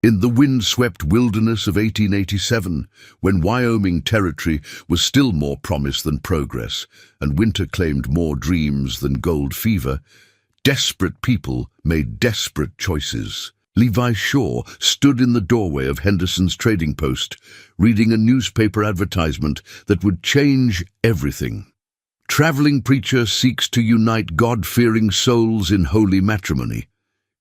In the wind-swept wilderness of 1887, when Wyoming territory was still more promise than progress, and winter claimed more dreams than gold fever, desperate people made desperate choices. Levi Shaw stood in the doorway of Henderson's trading post, reading a newspaper advertisement that would change everything. Traveling preacher seeks to unite God-fearing souls in holy matrimony.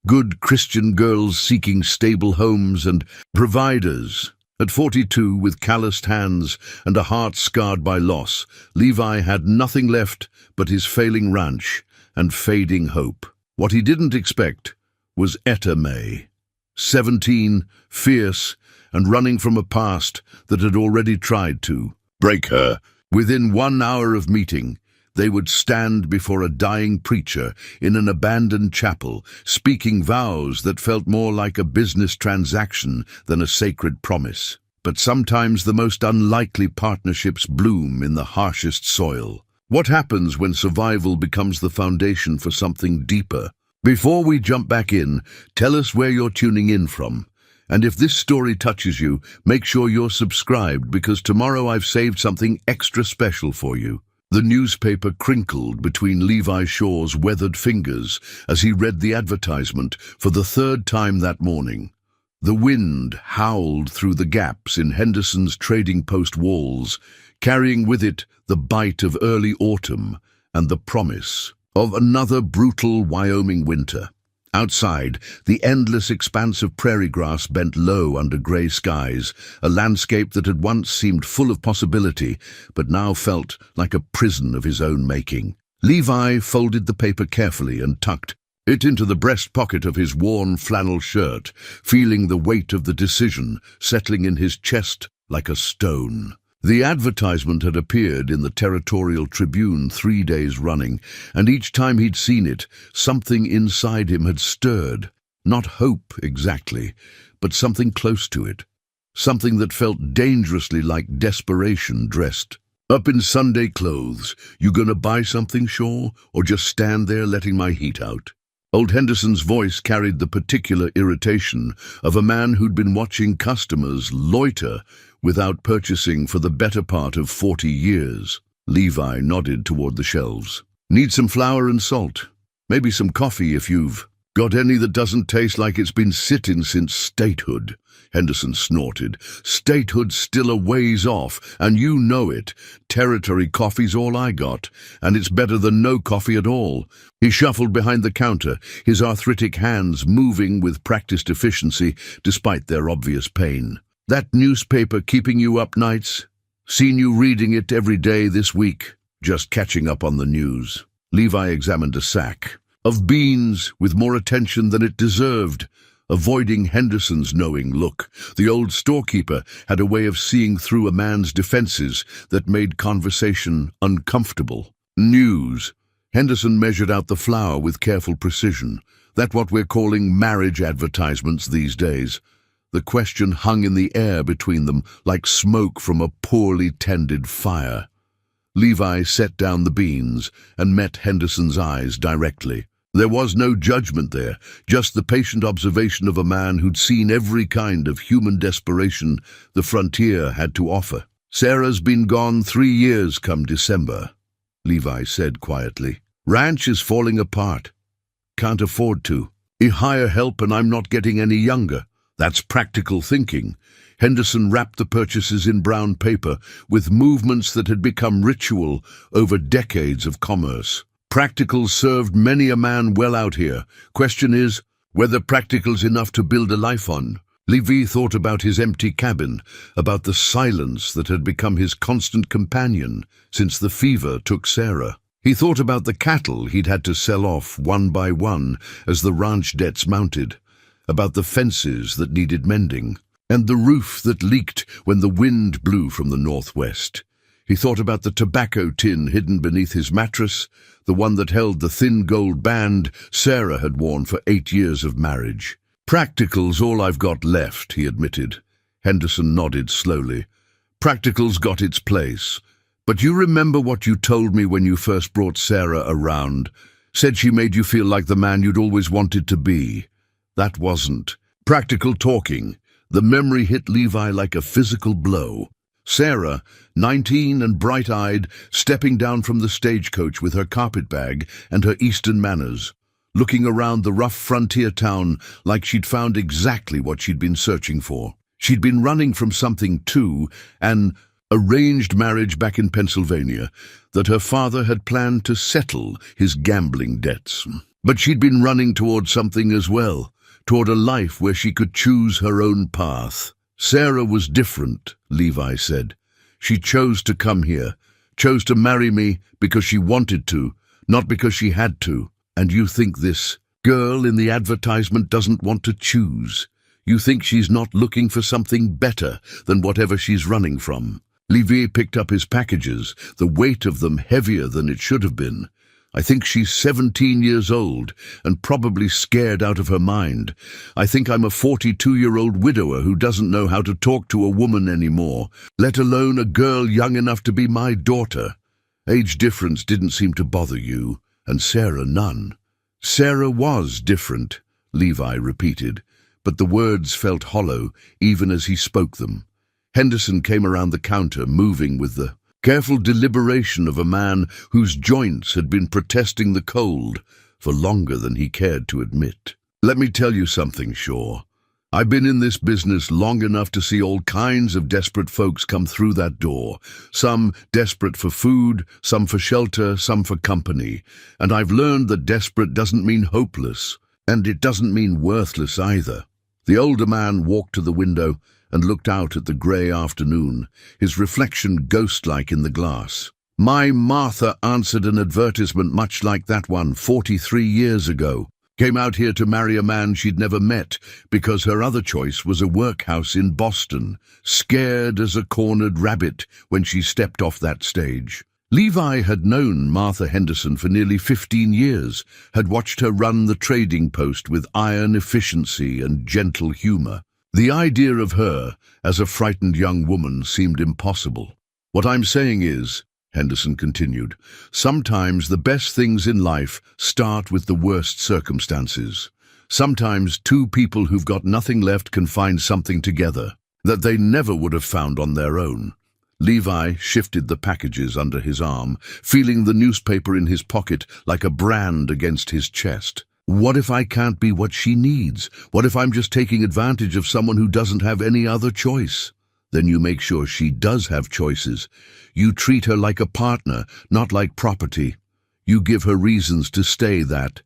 Good Christian girls seeking stable homes and providers. At 42, with calloused hands and a heart scarred by loss, Levi had nothing left but his failing ranch and fading hope. What he didn't expect was Etta May, 17, fierce, and running from a past that had already tried to break her. Within 1 hour of meeting, they would stand before a dying preacher in an abandoned chapel, speaking vows that felt more like a business transaction than a sacred promise. But sometimes the most unlikely partnerships bloom in the harshest soil. What happens when survival becomes the foundation for something deeper? Before we jump back in, tell us where you're tuning in from. And if this story touches you, make sure you're subscribed, because tomorrow I've saved something extra special for you. The newspaper crinkled between Levi Shaw's weathered fingers as he read the advertisement for the third time that morning. The wind howled through the gaps in Henderson's trading post walls, carrying with it the bite of early autumn and the promise of another brutal Wyoming winter. Outside, the endless expanse of prairie grass bent low under grey skies, a landscape that had once seemed full of possibility, but now felt like a prison of his own making. Levi folded the paper carefully and tucked it into the breast pocket of his worn flannel shirt, feeling the weight of the decision settling in his chest like a stone. The advertisement had appeared in the Territorial Tribune 3 days running, and each time he'd seen it, something inside him had stirred. Not hope exactly, but something close to it. Something that felt dangerously like desperation dressed up in Sunday clothes. You gonna buy something, Shaw, or just stand there letting my heat out? Old Henderson's voice carried the particular irritation of a man who'd been watching customers loiter without purchasing for the better part of 40 years. Levi nodded toward the shelves. Need some flour and salt. Maybe some coffee if you've got any that doesn't taste like it's been sitting since statehood. Henderson snorted. Statehood's still a ways off, and you know it. Territory coffee's all I got, and it's better than no coffee at all. He shuffled behind the counter, his arthritic hands moving with practiced efficiency despite their obvious pain. That newspaper keeping you up nights? Seen you reading it every day this week. Just catching up on the news. Levi examined a sack of beans with more attention than it deserved, avoiding Henderson's knowing look. The old storekeeper had a way of seeing through a man's defenses that made conversation uncomfortable. News. Henderson measured out the flour with careful precision. That's what we're calling marriage advertisements these days. The question hung in the air between them like smoke from a poorly tended fire. Levi set down the beans and met Henderson's eyes directly. There was no judgment there, just the patient observation of a man who'd seen every kind of human desperation the frontier had to offer. Sarah's been gone 3 years come December, Levi said quietly. Ranch is falling apart. Can't afford to. I hire help and I'm not getting any younger. That's practical thinking. Henderson wrapped the purchases in brown paper with movements that had become ritual over decades of commerce. Practical's served many a man well out here. Question is, whether practical's enough to build a life on. Levi thought about his empty cabin, about the silence that had become his constant companion since the fever took Sarah. He thought about the cattle he'd had to sell off one by one as the ranch debts mounted, about the fences that needed mending, and the roof that leaked when the wind blew from the northwest. He thought about the tobacco tin hidden beneath his mattress, the one that held the thin gold band Sarah had worn for 8 years of marriage. Practical's all I've got left, he admitted. Henderson nodded slowly. Practical's got its place. But you remember what you told me when you first brought Sarah around? Said she made you feel like the man you'd always wanted to be. That wasn't Practical talking. The memory hit Levi like a physical blow. Sarah, 19 and bright-eyed, stepping down from the stagecoach with her carpet bag and her Eastern manners, looking around the rough frontier town like she'd found exactly what she'd been searching for. She'd been running from something too, an arranged marriage back in Pennsylvania that her father had planned to settle his gambling debts. But she'd been running toward something as well, toward a life where she could choose her own path. Sarah was different, Levi said. She chose to come here, chose to marry me because she wanted to, not because she had to. And you think this girl in the advertisement doesn't want to choose. You think she's not looking for something better than whatever she's running from. Levi picked up his packages, the weight of them heavier than it should have been. I think she's 17 years old and probably scared out of her mind. I think I'm a 42-year-old widower who doesn't know how to talk to a woman anymore, let alone a girl young enough to be my daughter. Age difference didn't seem to bother you, and Sarah none. Sarah was different, Levi repeated, but the words felt hollow even as he spoke them. Henderson came around the counter, moving with the careful deliberation of a man whose joints had been protesting the cold for longer than he cared to admit. Let me tell you something, Shaw. I've been in this business long enough to see all kinds of desperate folks come through that door. Some desperate for food, some for shelter, some for company. And I've learned that desperate doesn't mean hopeless, and it doesn't mean worthless either. The older man walked to the window and looked out at the grey afternoon, his reflection ghost-like in the glass. My Martha answered an advertisement much like that one 43 years ago. Came out here to marry a man she'd never met because her other choice was a workhouse in Boston, scared as a cornered rabbit when she stepped off that stage. Levi had known Martha Henderson for nearly 15 years, had watched her run the trading post with iron efficiency and gentle humor. The idea of her as a frightened young woman seemed impossible. What I'm saying is, Henderson continued, sometimes the best things in life start with the worst circumstances. Sometimes two people who've got nothing left can find something together that they never would have found on their own. Levi shifted the packages under his arm, feeling the newspaper in his pocket like a brand against his chest. What if I can't be what she needs? What if I'm just taking advantage of someone who doesn't have any other choice? Then you make sure she does have choices. You treat her like a partner, not like property. You give her reasons to stay that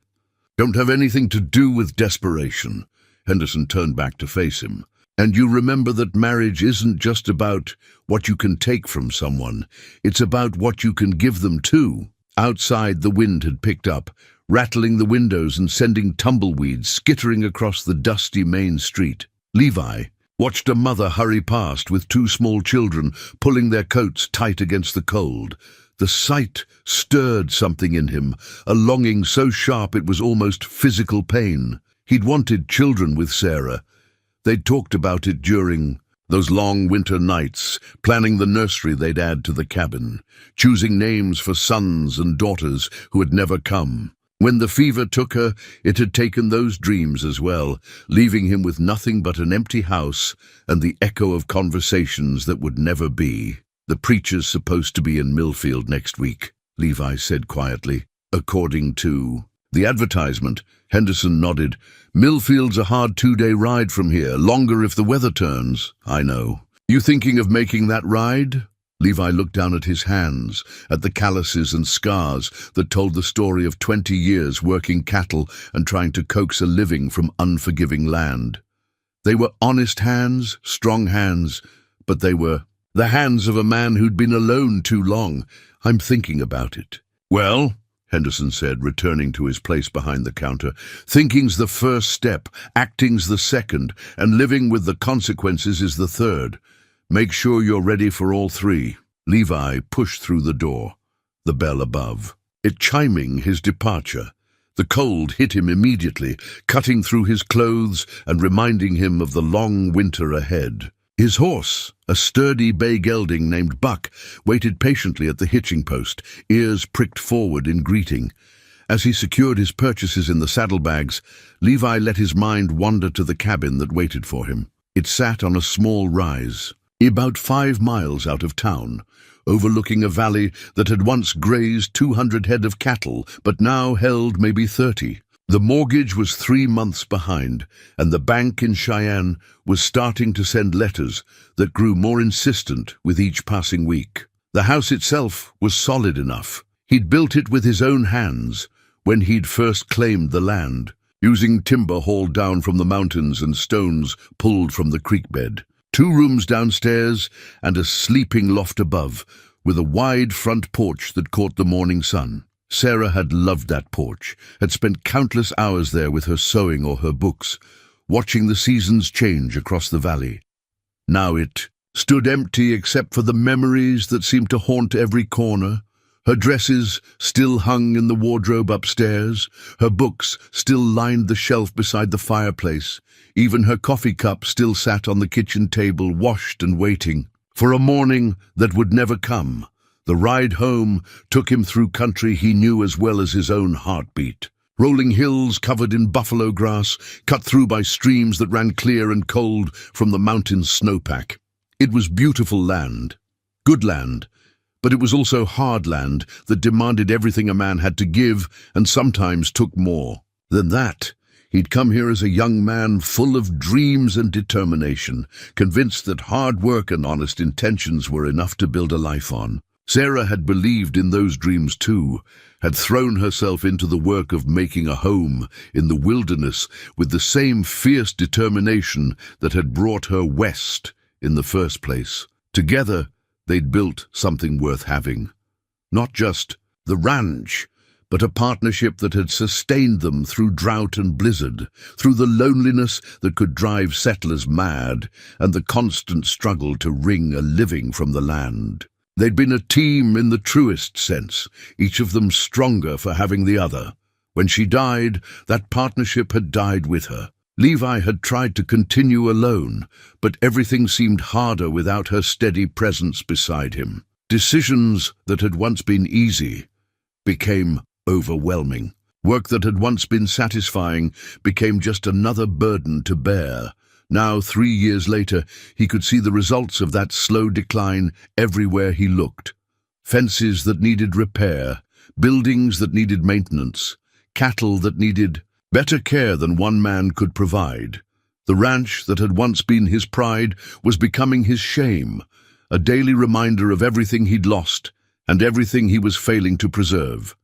don't have anything to do with desperation. Henderson turned back to face him. And you remember that marriage isn't just about what you can take from someone. It's about what you can give them too. Outside, the wind had picked up, rattling the windows and sending tumbleweeds skittering across the dusty main street. Levi watched a mother hurry past with two small children pulling their coats tight against the cold. The sight stirred something in him, a longing so sharp it was almost physical pain. He'd wanted children with Sarah. They'd talked about it during those long winter nights, planning the nursery they'd add to the cabin, choosing names for sons and daughters who had never come. When the fever took her, it had taken those dreams as well, leaving him with nothing but an empty house and the echo of conversations that would never be. The preacher's supposed to be in Millfield next week, Levi said quietly. According to the advertisement, Henderson nodded. Millfield's a hard 2-day ride from here, longer if the weather turns. I know. You thinking of making that ride? Levi looked down at his hands, at the calluses and scars that told the story of 20 years working cattle and trying to coax a living from unforgiving land. They were honest hands, strong hands, but they were the hands of a man who'd been alone too long. I'm thinking about it. Well, Henderson said, returning to his place behind the counter, thinking's the first step, acting's the second, and living with the consequences is the third. Make sure you're ready for all three. Levi pushed through the door, the bell above, it chiming his departure. The cold hit him immediately, cutting through his clothes and reminding him of the long winter ahead. His horse, a sturdy bay gelding named Buck, waited patiently at the hitching post, ears pricked forward in greeting. As he secured his purchases in the saddlebags, Levi let his mind wander to the cabin that waited for him. It sat on a small rise, about 5 miles out of town, overlooking a valley that had once grazed 200 head of cattle, but now held maybe 30. The mortgage was 3 months behind, and the bank in Cheyenne was starting to send letters that grew more insistent with each passing week. The house itself was solid enough. He'd built it with his own hands when he'd first claimed the land, using timber hauled down from the mountains and stones pulled from the creek bed. 2 rooms downstairs and a sleeping loft above, with a wide front porch that caught the morning sun. Sarah had loved that porch, had spent countless hours there with her sewing or her books, watching the seasons change across the valley. Now it stood empty except for the memories that seemed to haunt every corner. Her dresses still hung in the wardrobe upstairs, her books still lined the shelf beside the fireplace, even her coffee cup still sat on the kitchen table, washed and waiting for a morning that would never come. The ride home took him through country he knew as well as his own heartbeat. Rolling hills covered in buffalo grass, cut through by streams that ran clear and cold from the mountain's snowpack. It was beautiful land, good land, but it was also hard land that demanded everything a man had to give and sometimes took more than that. He'd come here as a young man full of dreams and determination, convinced that hard work and honest intentions were enough to build a life on. Sarah had believed in those dreams too, had thrown herself into the work of making a home in the wilderness with the same fierce determination that had brought her west in the first place. Together, they'd built something worth having. Not just the ranch, but a partnership that had sustained them through drought and blizzard, through the loneliness that could drive settlers mad, and the constant struggle to wring a living from the land. They'd been a team in the truest sense, each of them stronger for having the other. When she died, that partnership had died with her. Levi had tried to continue alone, but everything seemed harder without her steady presence beside him. Decisions that had once been easy became overwhelming. Work that had once been satisfying became just another burden to bear. Now, 3 years later, he could see the results of that slow decline everywhere he looked. Fences that needed repair, buildings that needed maintenance, cattle that needed better care than one man could provide. The ranch that had once been his pride was becoming his shame, a daily reminder of everything he'd lost and everything he was failing to preserve.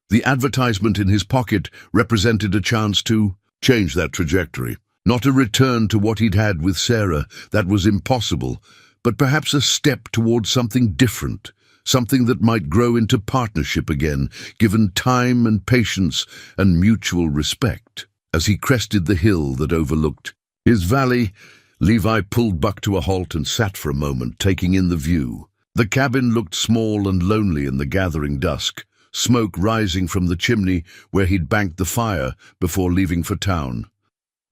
The advertisement in his pocket represented a chance to change that trajectory. Not a return to what he'd had with Sarah, that was impossible, but perhaps a step towards something different, something that might grow into partnership again, given time and patience and mutual respect. As he crested the hill that overlooked his valley, Levi pulled Buck to a halt and sat for a moment, taking in the view. The cabin looked small and lonely in the gathering dusk, smoke rising from the chimney where he'd banked the fire before leaving for town.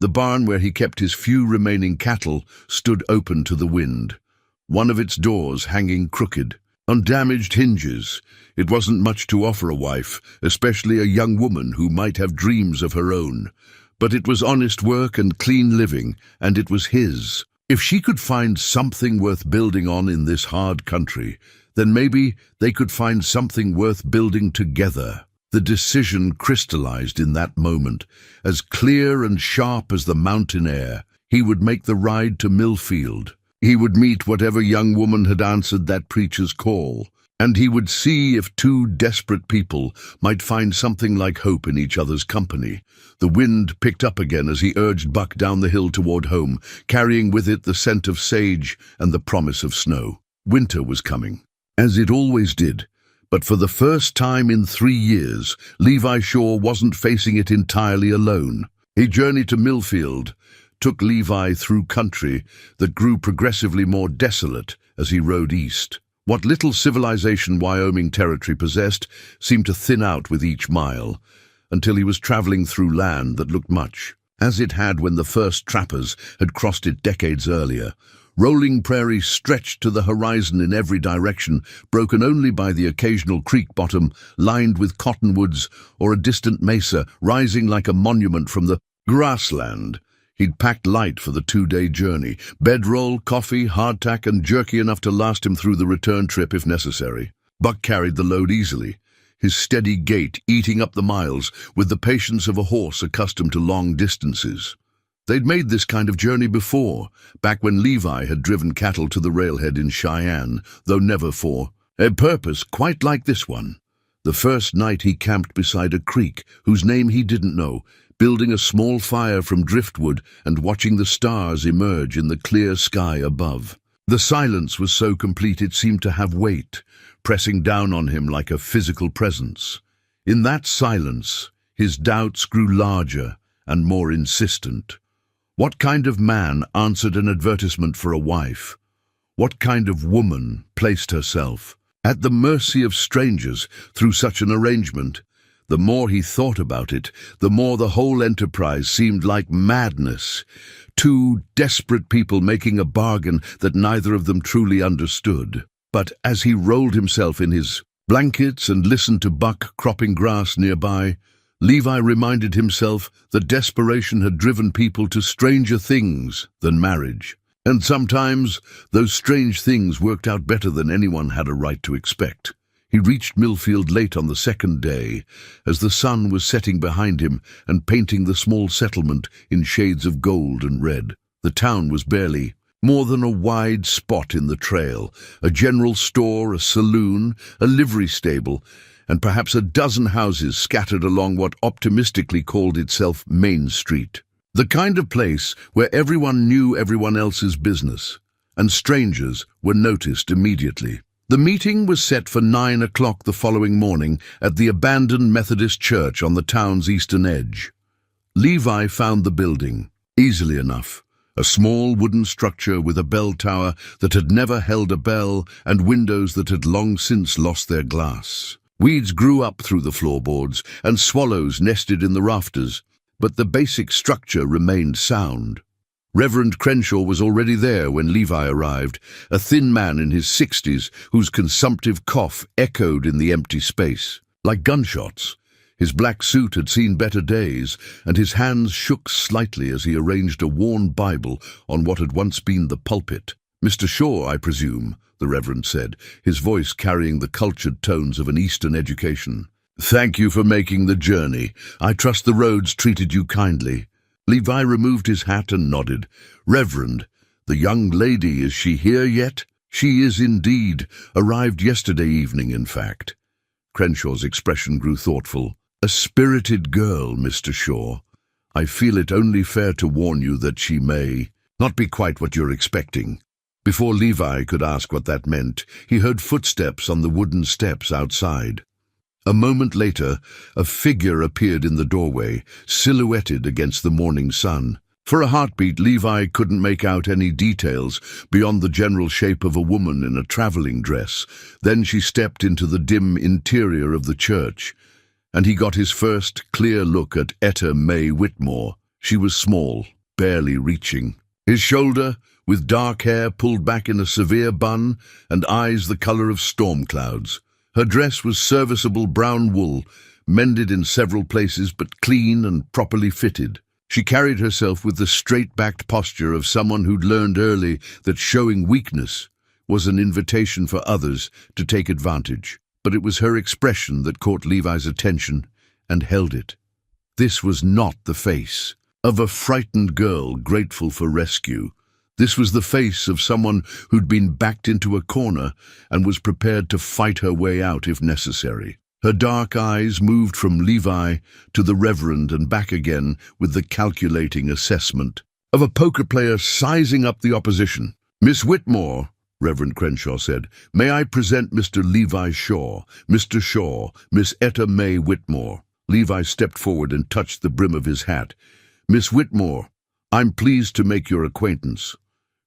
The barn where he kept his few remaining cattle stood open to the wind, one of its doors hanging crooked. On damaged hinges, it wasn't much to offer a wife, especially a young woman who might have dreams of her own. But it was honest work and clean living, and it was his. If she could find something worth building on in this hard country, then maybe they could find something worth building together. The decision crystallized in that moment, as clear and sharp as the mountain air. He would make the ride to Millfield. He would meet whatever young woman had answered that preacher's call, and he would see if 2 desperate people might find something like hope in each other's company. The wind picked up again as he urged Buck down the hill toward home, carrying with it the scent of sage and the promise of snow. Winter was coming, as it always did. But for the first time in 3 years, Levi Shaw wasn't facing it entirely alone. He journeyed to Millfield, took Levi through country that grew progressively more desolate as he rode east. What little civilization Wyoming territory possessed seemed to thin out with each mile, until he was traveling through land that looked much as it had when the first trappers had crossed it decades earlier. Rolling prairie stretched to the horizon in every direction, broken only by the occasional creek bottom lined with cottonwoods or a distant mesa rising like a monument from the grassland. He'd packed light for the 2-day journey: bedroll, coffee, hardtack, and jerky enough to last him through the return trip if necessary. Buck carried the load easily, his steady gait eating up the miles with the patience of a horse accustomed to long distances. They'd made this kind of journey before, back when Levi had driven cattle to the railhead in Cheyenne, though never for a purpose quite like this one. The first night he camped beside a creek whose name he didn't know, building a small fire from driftwood and watching the stars emerge in the clear sky above. The silence was so complete it seemed to have weight, pressing down on him like a physical presence. In that silence, his doubts grew larger and more insistent. What kind of man answered an advertisement for a wife? What kind of woman placed herself at the mercy of strangers through such an arrangement? The more he thought about it, the more the whole enterprise seemed like madness. Two desperate people making a bargain that neither of them truly understood. But as he rolled himself in his blankets and listened to Buck cropping grass nearby, Levi reminded himself that desperation had driven people to stranger things than marriage. And sometimes those strange things worked out better than anyone had a right to expect. He reached Millfield late on the second day, as the sun was setting behind him and painting the small settlement in shades of gold and red. The town was barely more than a wide spot in the trail: a general store, a saloon, a livery stable, and perhaps a dozen houses scattered along what optimistically called itself Main Street. The kind of place where everyone knew everyone else's business, and strangers were noticed immediately. The meeting was set for 9 o'clock the following morning at the abandoned Methodist church on the town's eastern edge. Levi found the building easily enough. A small wooden structure with a bell tower that had never held a bell and windows that had long since lost their glass. Weeds grew up through the floorboards and swallows nested in the rafters, but the basic structure remained sound. Reverend Crenshaw was already there when Levi arrived, a thin man in his 60s whose consumptive cough echoed in the empty space. Like gunshots, his black suit had seen better days, and his hands shook slightly as he arranged a worn Bible on what had once been the pulpit. "Mr. Shaw, I presume," the Reverend said, his voice carrying the cultured tones of an Eastern education. "Thank you for making the journey. I trust the roads treated you kindly." Levi removed his hat and nodded. "Reverend, the young lady, is she here yet?" "She is indeed. Arrived yesterday evening, in fact." Crenshaw's expression grew thoughtful. "A spirited girl, Mr. Shaw. I feel it only fair to warn you that she may not be quite what you're expecting." Before Levi could ask what that meant, he heard footsteps on the wooden steps outside. A moment later, a figure appeared in the doorway, silhouetted against the morning sun. For a heartbeat, Levi couldn't make out any details beyond the general shape of a woman in a traveling dress. Then she stepped into the dim interior of the church, and he got his first clear look at Etta Mae Whitmore. She was small, barely reaching his shoulder, with dark hair pulled back in a severe bun and eyes the color of storm clouds. Her dress was serviceable brown wool, mended in several places but clean and properly fitted. She carried herself with the straight-backed posture of someone who'd learned early that showing weakness was an invitation for others to take advantage. But it was her expression that caught Levi's attention and held it. This was not the face of a frightened girl grateful for rescue. This was the face of someone who'd been backed into a corner and was prepared to fight her way out if necessary. Her dark eyes moved from Levi to the Reverend and back again with the calculating assessment of a poker player sizing up the opposition. "Miss Whitmore," Reverend Crenshaw said, "may I present Mr. Levi Shaw? Mr. Shaw, Miss Etta Mae Whitmore." Levi stepped forward and touched the brim of his hat. "Miss Whitmore, I'm pleased to make your acquaintance."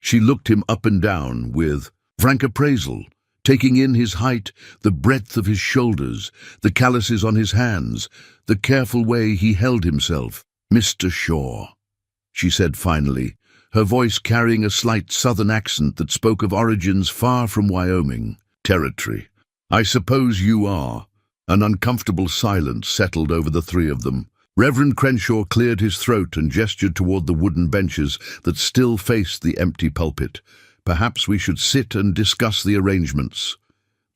She looked him up and down with frank appraisal, taking in his height, the breadth of his shoulders, the calluses on his hands, the careful way he held himself. "Mr. Shaw," she said finally, her voice carrying a slight southern accent that spoke of origins far from Wyoming territory. "I suppose you are." An uncomfortable silence settled over the three of them. Reverend Crenshaw cleared his throat and gestured toward the wooden benches that still faced the empty pulpit. "Perhaps we should sit and discuss the arrangements."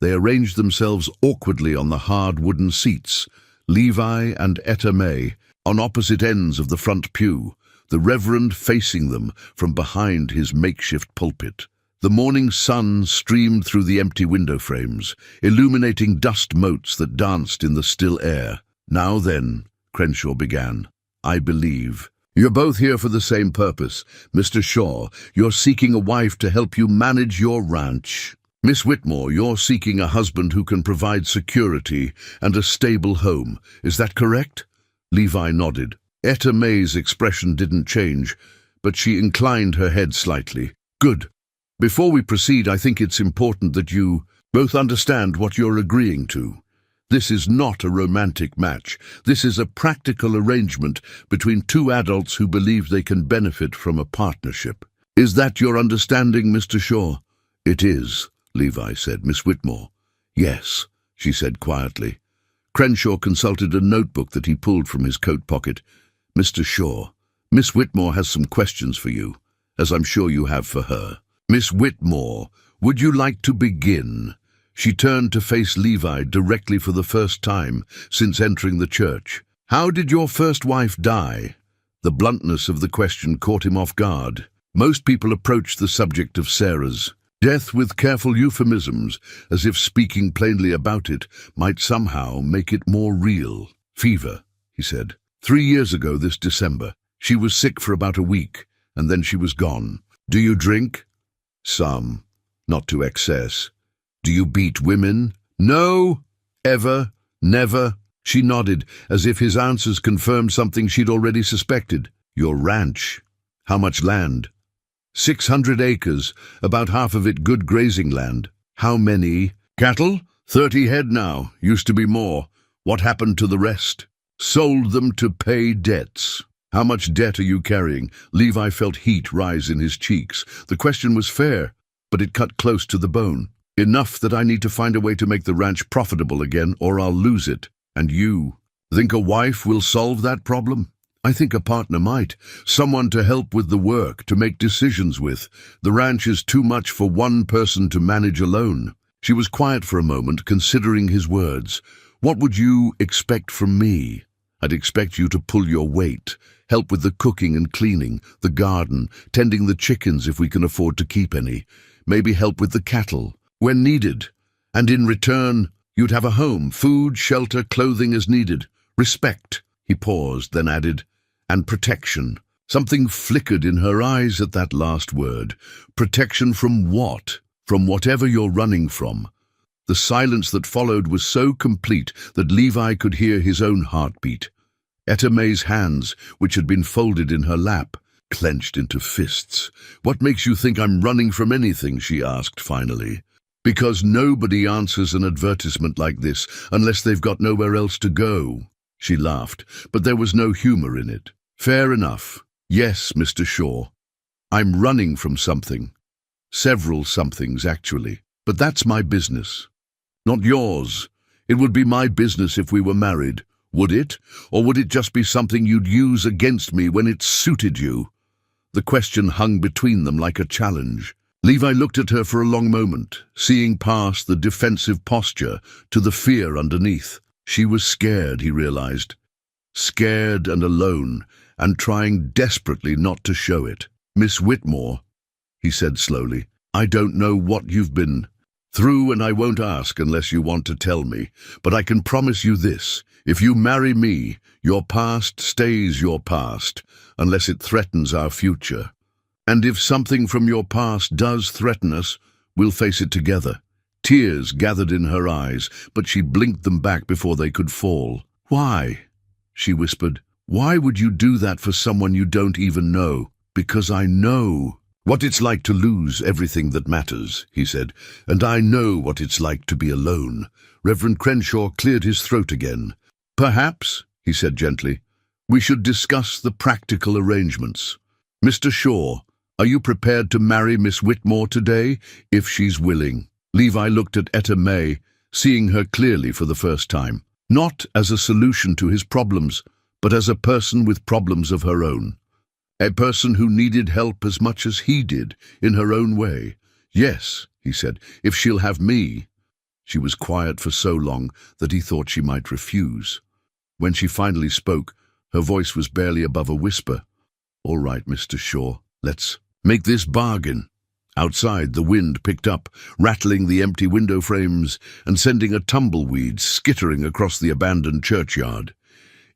They arranged themselves awkwardly on the hard wooden seats, Levi and Etta May, on opposite ends of the front pew, the Reverend facing them from behind his makeshift pulpit. The morning sun streamed through the empty window frames, illuminating dust motes that danced in the still air. "Now then," Crenshaw began, "I believe you're both here for the same purpose. Mr. Shaw, you're seeking a wife to help you manage your ranch. Miss Whitmore, you're seeking a husband who can provide security and a stable home. Is that correct?" Levi nodded. Etta May's expression didn't change, but she inclined her head slightly. "Good. Before we proceed, I think it's important that you both understand what you're agreeing to. This is not a romantic match. This is a practical arrangement between two adults who believe they can benefit from a partnership. Is that your understanding, Mr. Shaw?" "It is," Levi said. "Miss Whitmore?" "Yes," she said quietly. Crenshaw consulted a notebook that he pulled from his coat pocket. "Mr. Shaw, Miss Whitmore has some questions for you, as I'm sure you have for her. Miss Whitmore, would you like to begin?" She turned to face Levi directly for the first time since entering the church. "How did your first wife die?" The bluntness of the question caught him off guard. Most people approached the subject of Sarah's death with careful euphemisms, as if speaking plainly about it might somehow make it more real. "Fever," he said. 3 years ago this December. She was sick for about a week, and then she was gone. Do you drink?" "Some. Not to excess." "Do you beat women?" "No. Ever. Never." She nodded, as if his answers confirmed something she'd already suspected. "Your ranch. How much land?" 600 acres, about half of it good grazing land." "How many?" "Cattle? 30 head now. Used to be more. What happened to the rest?" "Sold them to pay debts." "How much debt are you carrying?" Levi felt heat rise in his cheeks. The question was fair, but it cut close to the bone. "Enough that I need to find a way to make the ranch profitable again, or I'll lose it. And you? Think a wife will solve that problem?" "I think a partner might. Someone to help with the work, to make decisions with. The ranch is too much for one person to manage alone." She was quiet for a moment, considering his words. "What would you expect from me?" "I'd expect you to pull your weight, help with the cooking and cleaning, the garden, tending the chickens if we can afford to keep any, maybe help with the cattle, when needed. And in return, you'd have a home, food, shelter, clothing as needed. Respect." He paused, then added, "and protection." Something flickered in her eyes at that last word. Protection from what? From whatever you're running from. The silence that followed was so complete that Levi could hear his own heartbeat. Etta May's hands, which had been folded in her lap, clenched into fists. "What makes you think I'm running from anything?" she asked finally. "Because nobody answers an advertisement like this unless they've got nowhere else to go." She laughed, but there was no humor in it. "Fair enough. Yes, Mr. Shaw. I'm running from something. Several somethings, actually. But that's my business. Not yours. It would be my business if we were married. Would it? Or would it just be something you'd use against me when it suited you?" The question hung between them like a challenge. Levi looked at her for a long moment, seeing past the defensive posture to the fear underneath. She was scared, he realized. Scared and alone, and trying desperately not to show it. "Miss Whitmore," he said slowly, "I don't know what you've been through, and I won't ask unless you want to tell me, but I can promise you this. If you marry me, your past stays your past, unless it threatens our future. And if something from your past does threaten us, we'll face it together." Tears gathered in her eyes, but she blinked them back before they could fall. "Why?" she whispered. "Why would you do that for someone you don't even know?" "Because I know what it's like to lose everything that matters," he said, "and I know what it's like to be alone." Reverend Crenshaw cleared his throat again. "Perhaps," he said gently, "we should discuss the practical arrangements. "Mr. Shaw, are you prepared to marry Miss Whitmore today, if she's willing?" Levi looked at Etta May, seeing her clearly for the first time. Not as a solution to his problems, but as a person with problems of her own. A person who needed help as much as he did, in her own way. "Yes," he said, "if she'll have me." She was quiet for so long that he thought she might refuse. When she finally spoke, her voice was barely above a whisper. "All right, Mr. Shaw, let's make this bargain." Outside, the wind picked up, rattling the empty window frames and sending a tumbleweed skittering across the abandoned churchyard.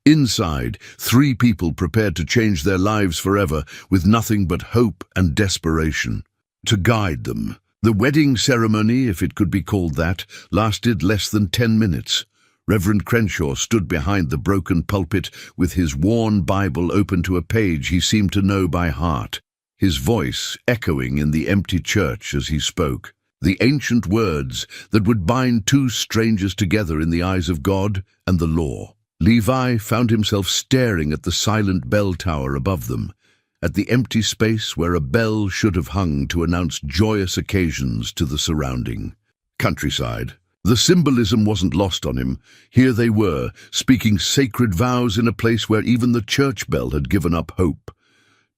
Inside, 3 people prepared to change their lives forever with nothing but hope and desperation to guide them. The wedding ceremony, if it could be called that, lasted less than 10 minutes. Reverend Crenshaw stood behind the broken pulpit with his worn Bible open to a page he seemed to know by heart, his voice echoing in the empty church as he spoke. The ancient words that would bind 2 strangers together in the eyes of God and the law. Levi found himself staring at the silent bell tower above them, at the empty space where a bell should have hung to announce joyous occasions to the surrounding countryside. The symbolism wasn't lost on him. Here they were, speaking sacred vows in a place where even the church bell had given up hope.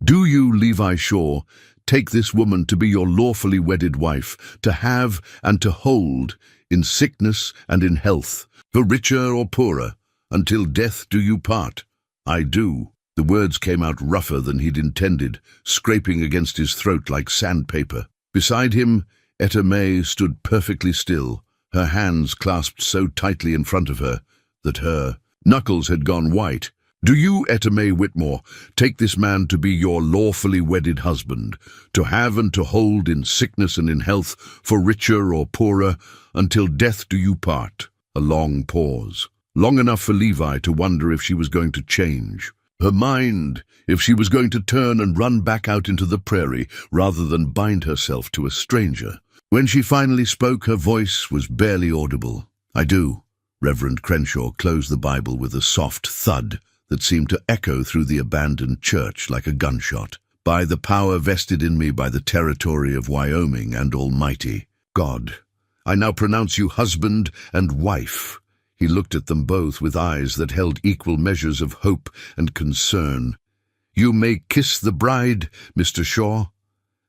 "Do you, Levi Shaw, take this woman to be your lawfully wedded wife, to have and to hold, in sickness and in health, for richer or poorer, until death do you part?" "I do." The words came out rougher than he'd intended, scraping against his throat like sandpaper. Beside him, Etta May stood perfectly still, her hands clasped so tightly in front of her that her knuckles had gone white. "Do you, Etta May Whitmore, take this man to be your lawfully wedded husband, to have and to hold in sickness and in health, for richer or poorer, until death do you part?" A long pause. Long enough for Levi to wonder if she was going to change her mind, if she was going to turn and run back out into the prairie rather than bind herself to a stranger. When she finally spoke, her voice was barely audible. "I do." Reverend Crenshaw closed the Bible with a soft thud that seemed to echo through the abandoned church like a gunshot. "By the power vested in me by the territory of Wyoming and Almighty God, I now pronounce you husband and wife." He looked at them both with eyes that held equal measures of hope and concern. "You may kiss the bride, Mr. Shaw."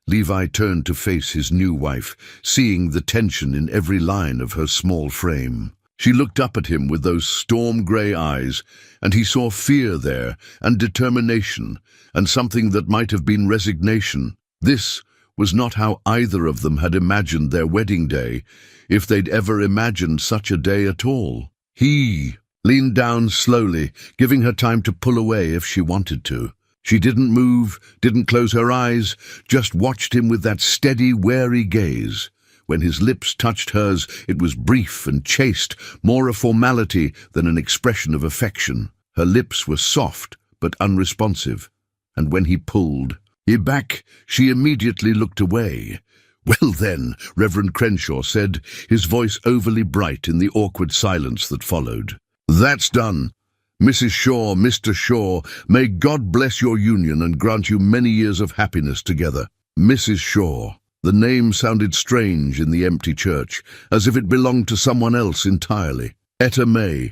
Levi turned to face his new wife, seeing the tension in every line of her small frame. She looked up at him with those storm-grey eyes, and he saw fear there, and determination, and something that might have been resignation. This was not how either of them had imagined their wedding day, if they'd ever imagined such a day at all. He leaned down slowly, giving her time to pull away if she wanted to. She didn't move, didn't close her eyes, just watched him with that steady, wary gaze. When his lips touched hers, it was brief and chaste, more a formality than an expression of affection. Her lips were soft but unresponsive, and when he pulled back, she immediately looked away. "Well then," Reverend Crenshaw said, his voice overly bright in the awkward silence that followed. "That's done. Mrs. Shaw, Mr. Shaw, may God bless your union and grant you many years of happiness together." Mrs. Shaw. The name sounded strange in the empty church, as if it belonged to someone else entirely. Etta May.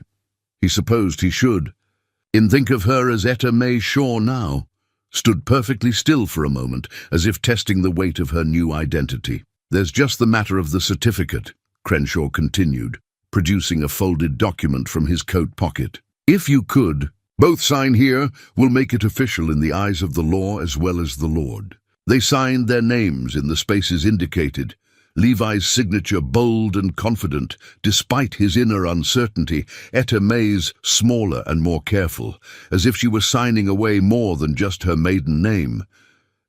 He supposed he should. Think of her as Etta May Shaw now. Stood perfectly still for a moment, as if testing the weight of her new identity. "There's just the matter of the certificate," Crenshaw continued, producing a folded document from his coat pocket. "If you could, both sign here, we'll make it official in the eyes of the law as well as the Lord." They signed their names in the spaces indicated, Levi's signature bold and confident, despite his inner uncertainty, Etta May's smaller and more careful, as if she were signing away more than just her maiden name.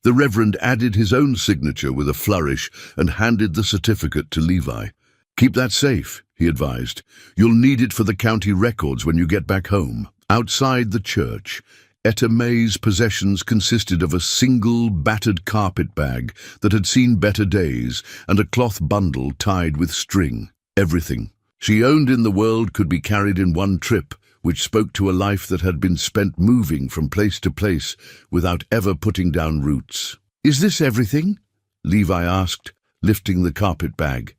The Reverend added his own signature with a flourish and handed the certificate to Levi. "Keep that safe," he advised. "You'll need it for the county records when you get back home." Outside the church, Etta May's possessions consisted of a single battered carpet bag that had seen better days and a cloth bundle tied with string. Everything she owned in the world could be carried in one trip, which spoke to a life that had been spent moving from place to place without ever putting down roots. "Is this everything?" Levi asked, lifting the carpet bag.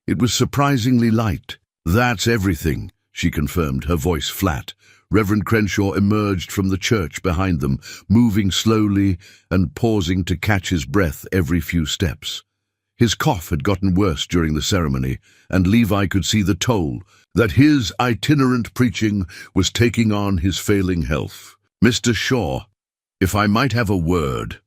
It was surprisingly light. "That's everything," she confirmed, her voice flat. Reverend Crenshaw emerged from the church behind them, moving slowly and pausing to catch his breath every few steps. His cough had gotten worse during the ceremony, and Levi could see the toll that his itinerant preaching was taking on his failing health. "Mr. Shaw, if I might have a word,"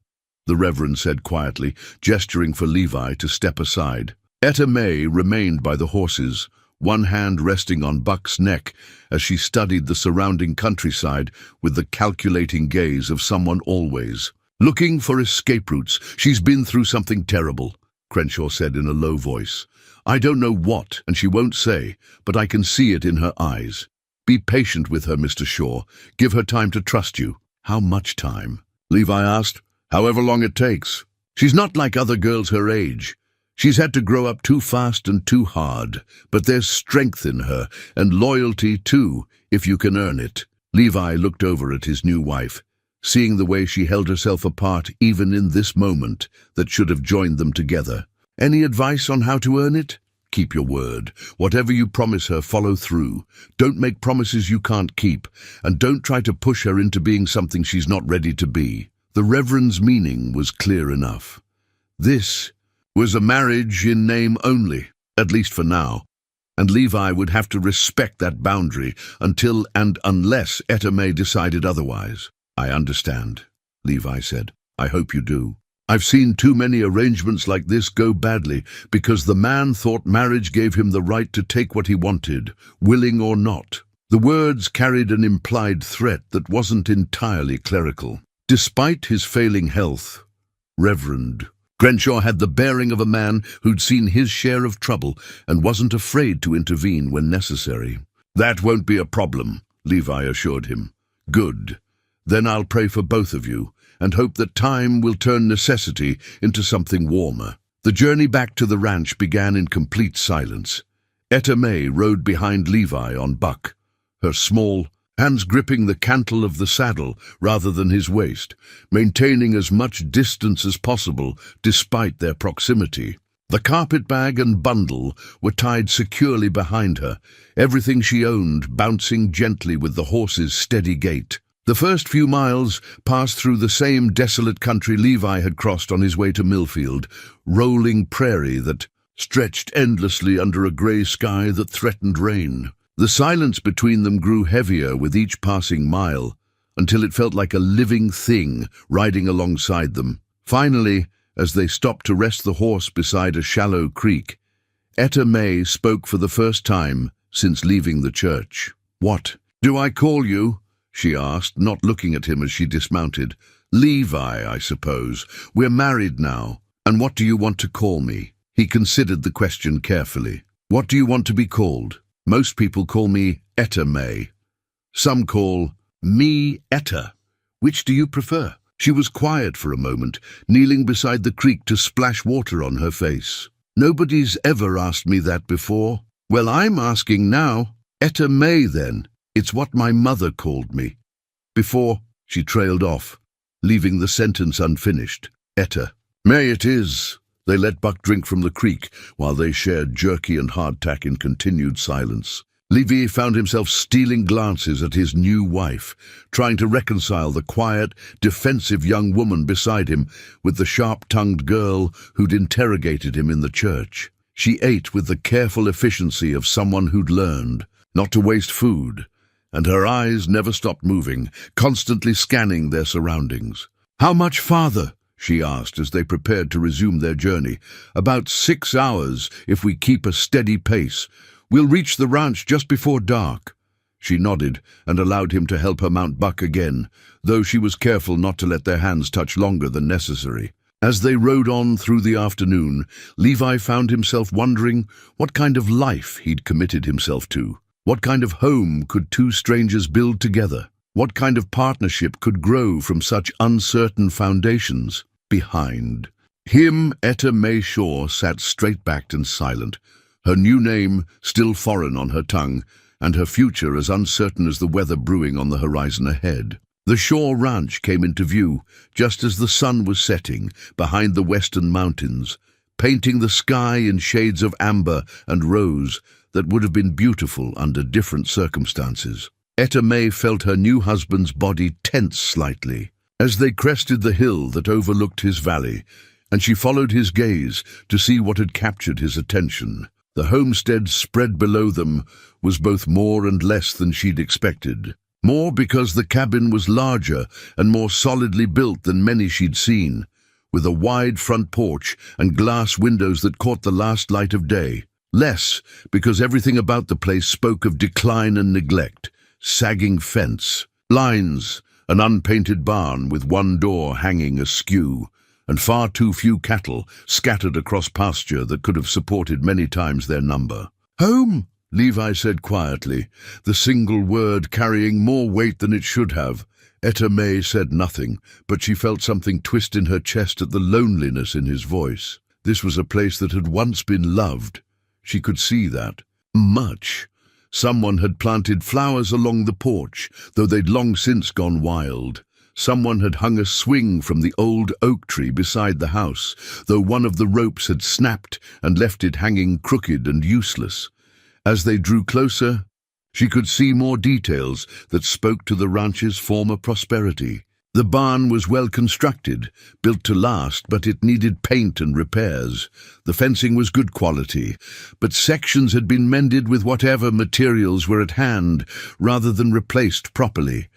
the Reverend said quietly, gesturing for Levi to step aside. Etta May remained by the horses, one hand resting on Buck's neck as she studied the surrounding countryside with the calculating gaze of someone always looking for escape routes. "She's been through something terrible," Crenshaw said in a low voice. "I don't know what, and she won't say, but I can see it in her eyes. Be patient with her, Mr. Shaw. Give her time to trust you." "How much time?" Levi asked. "However long it takes. She's not like other girls her age. She's had to grow up too fast and too hard, but there's strength in her, and loyalty too, if you can earn it." Levi looked over at his new wife, seeing the way she held herself apart even in this moment that should have joined them together. "Any advice on how to earn it? Keep your word. Whatever you promise her, follow through. Don't make promises you can't keep, and don't try to push her into being something she's not ready to be." The Reverend's meaning was clear enough. This was a marriage in name only, at least for now, and Levi would have to respect that boundary until and unless Etta May decided otherwise. "I understand," Levi said. "I hope you do. I've seen too many arrangements like this go badly because the man thought marriage gave him the right to take what he wanted, willing or not." The words carried an implied threat that wasn't entirely clerical. Despite his failing health, Reverend Crenshaw had the bearing of a man who'd seen his share of trouble and wasn't afraid to intervene when necessary. "That won't be a problem," Levi assured him. "Good. Then I'll pray for both of you and hope that time will turn necessity into something warmer." The journey back to the ranch began in complete silence. Etta May rode behind Levi on Buck, her small hands gripping the cantle of the saddle rather than his waist, maintaining as much distance as possible despite their proximity. The carpet bag and bundle were tied securely behind her, everything she owned bouncing gently with the horse's steady gait. The first few miles passed through the same desolate country Levi had crossed on his way to Millfield, rolling prairie that stretched endlessly under a grey sky that threatened rain. The silence between them grew heavier with each passing mile, until it felt like a living thing riding alongside them. Finally, as they stopped to rest the horse beside a shallow creek, Etta May spoke for the first time since leaving the church. "What do I call you?" she asked, not looking at him as she dismounted. "Levi, I suppose. We're married now. And what do you want to call me?" He considered the question carefully. "What do you want to be called?" "Most people call me Etta May. Some call me Etta. Which do you prefer?" She was quiet for a moment, kneeling beside the creek to splash water on her face. "Nobody's ever asked me that before." "Well, I'm asking now. Etta May, then. It's what my mother called me." Before, she trailed off, leaving the sentence unfinished. "Etta May it is." They let Buck drink from the creek while they shared jerky and hardtack in continued silence. Levi found himself stealing glances at his new wife, trying to reconcile the quiet, defensive young woman beside him with the sharp-tongued girl who'd interrogated him in the church. She ate with the careful efficiency of someone who'd learned not to waste food, and her eyes never stopped moving, constantly scanning their surroundings. "How much farther?" she asked as they prepared to resume their journey. "About 6 hours, if we keep a steady pace. We'll reach the ranch just before dark." She nodded and allowed him to help her mount Buck again, though she was careful not to let their hands touch longer than necessary. As they rode on through the afternoon, Levi found himself wondering what kind of life he'd committed himself to. What kind of home could two strangers build together? What kind of partnership could grow from such uncertain foundations? Behind him, Etta May Shaw sat straight-backed and silent, her new name still foreign on her tongue, and her future as uncertain as the weather brewing on the horizon ahead. The Shore Ranch came into view just as the sun was setting behind the western mountains, painting the sky in shades of amber and rose that would have been beautiful under different circumstances. Etta May felt her new husband's body tense slightly as they crested the hill that overlooked his valley, and she followed his gaze to see what had captured his attention. The homestead spread below them was both more and less than she'd expected. More because the cabin was larger and more solidly built than many she'd seen, with a wide front porch and glass windows that caught the last light of day. Less because everything about the place spoke of decline and neglect: sagging fence, lines, an unpainted barn with one door hanging askew, and far too few cattle scattered across pasture that could have supported many times their number. "Home," Levi said quietly, the single word carrying more weight than it should have. Etta May said nothing, but she felt something twist in her chest at the loneliness in his voice. This was a place that had once been loved. She could see that. Much. Someone had planted flowers along the porch, though they'd long since gone wild. Someone had hung a swing from the old oak tree beside the house, though one of the ropes had snapped and left it hanging crooked and useless. As they drew closer, she could see more details that spoke to the ranch's former prosperity. The barn was well constructed, built to last, but it needed paint and repairs. The fencing was good quality, but sections had been mended with whatever materials were at hand, rather than replaced properly.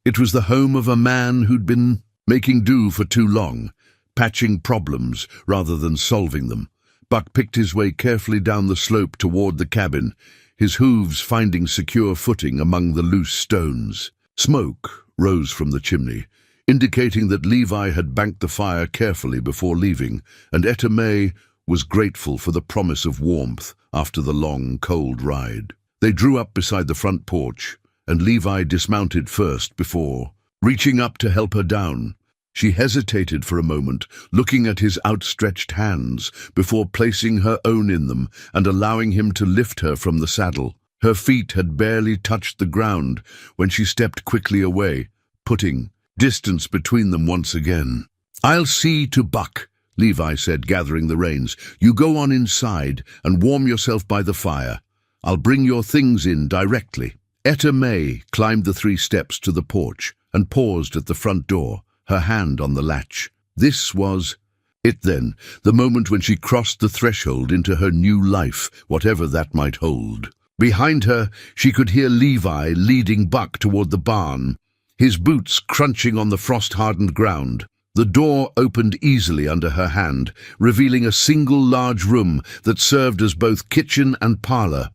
It was the home of a man who'd been making do for too long, patching problems rather than solving them. Buck picked his way carefully down the slope toward the cabin, his hooves finding secure footing among the loose stones. Smoke rose from the chimney, indicating that Levi had banked the fire carefully before leaving, and Etta May was grateful for the promise of warmth after the long, cold ride. They drew up beside the front porch, and Levi dismounted first before reaching up to help her down. She hesitated for a moment, looking at his outstretched hands, before placing her own in them and allowing him to lift her from the saddle. Her feet had barely touched the ground when she stepped quickly away, putting distance between them once again. "I'll see to Buck," Levi said, gathering the reins. "You go on inside and warm yourself by the fire. I'll bring your things in directly." Etta May climbed the 3 steps to the porch and paused at the front door, her hand on the latch. This was it then, the moment when she crossed the threshold into her new life, whatever that might hold. Behind her, she could hear Levi leading Buck toward the barn, his boots crunching on the frost-hardened ground. The door opened easily under her hand, revealing a single large room that served as both kitchen and parlor.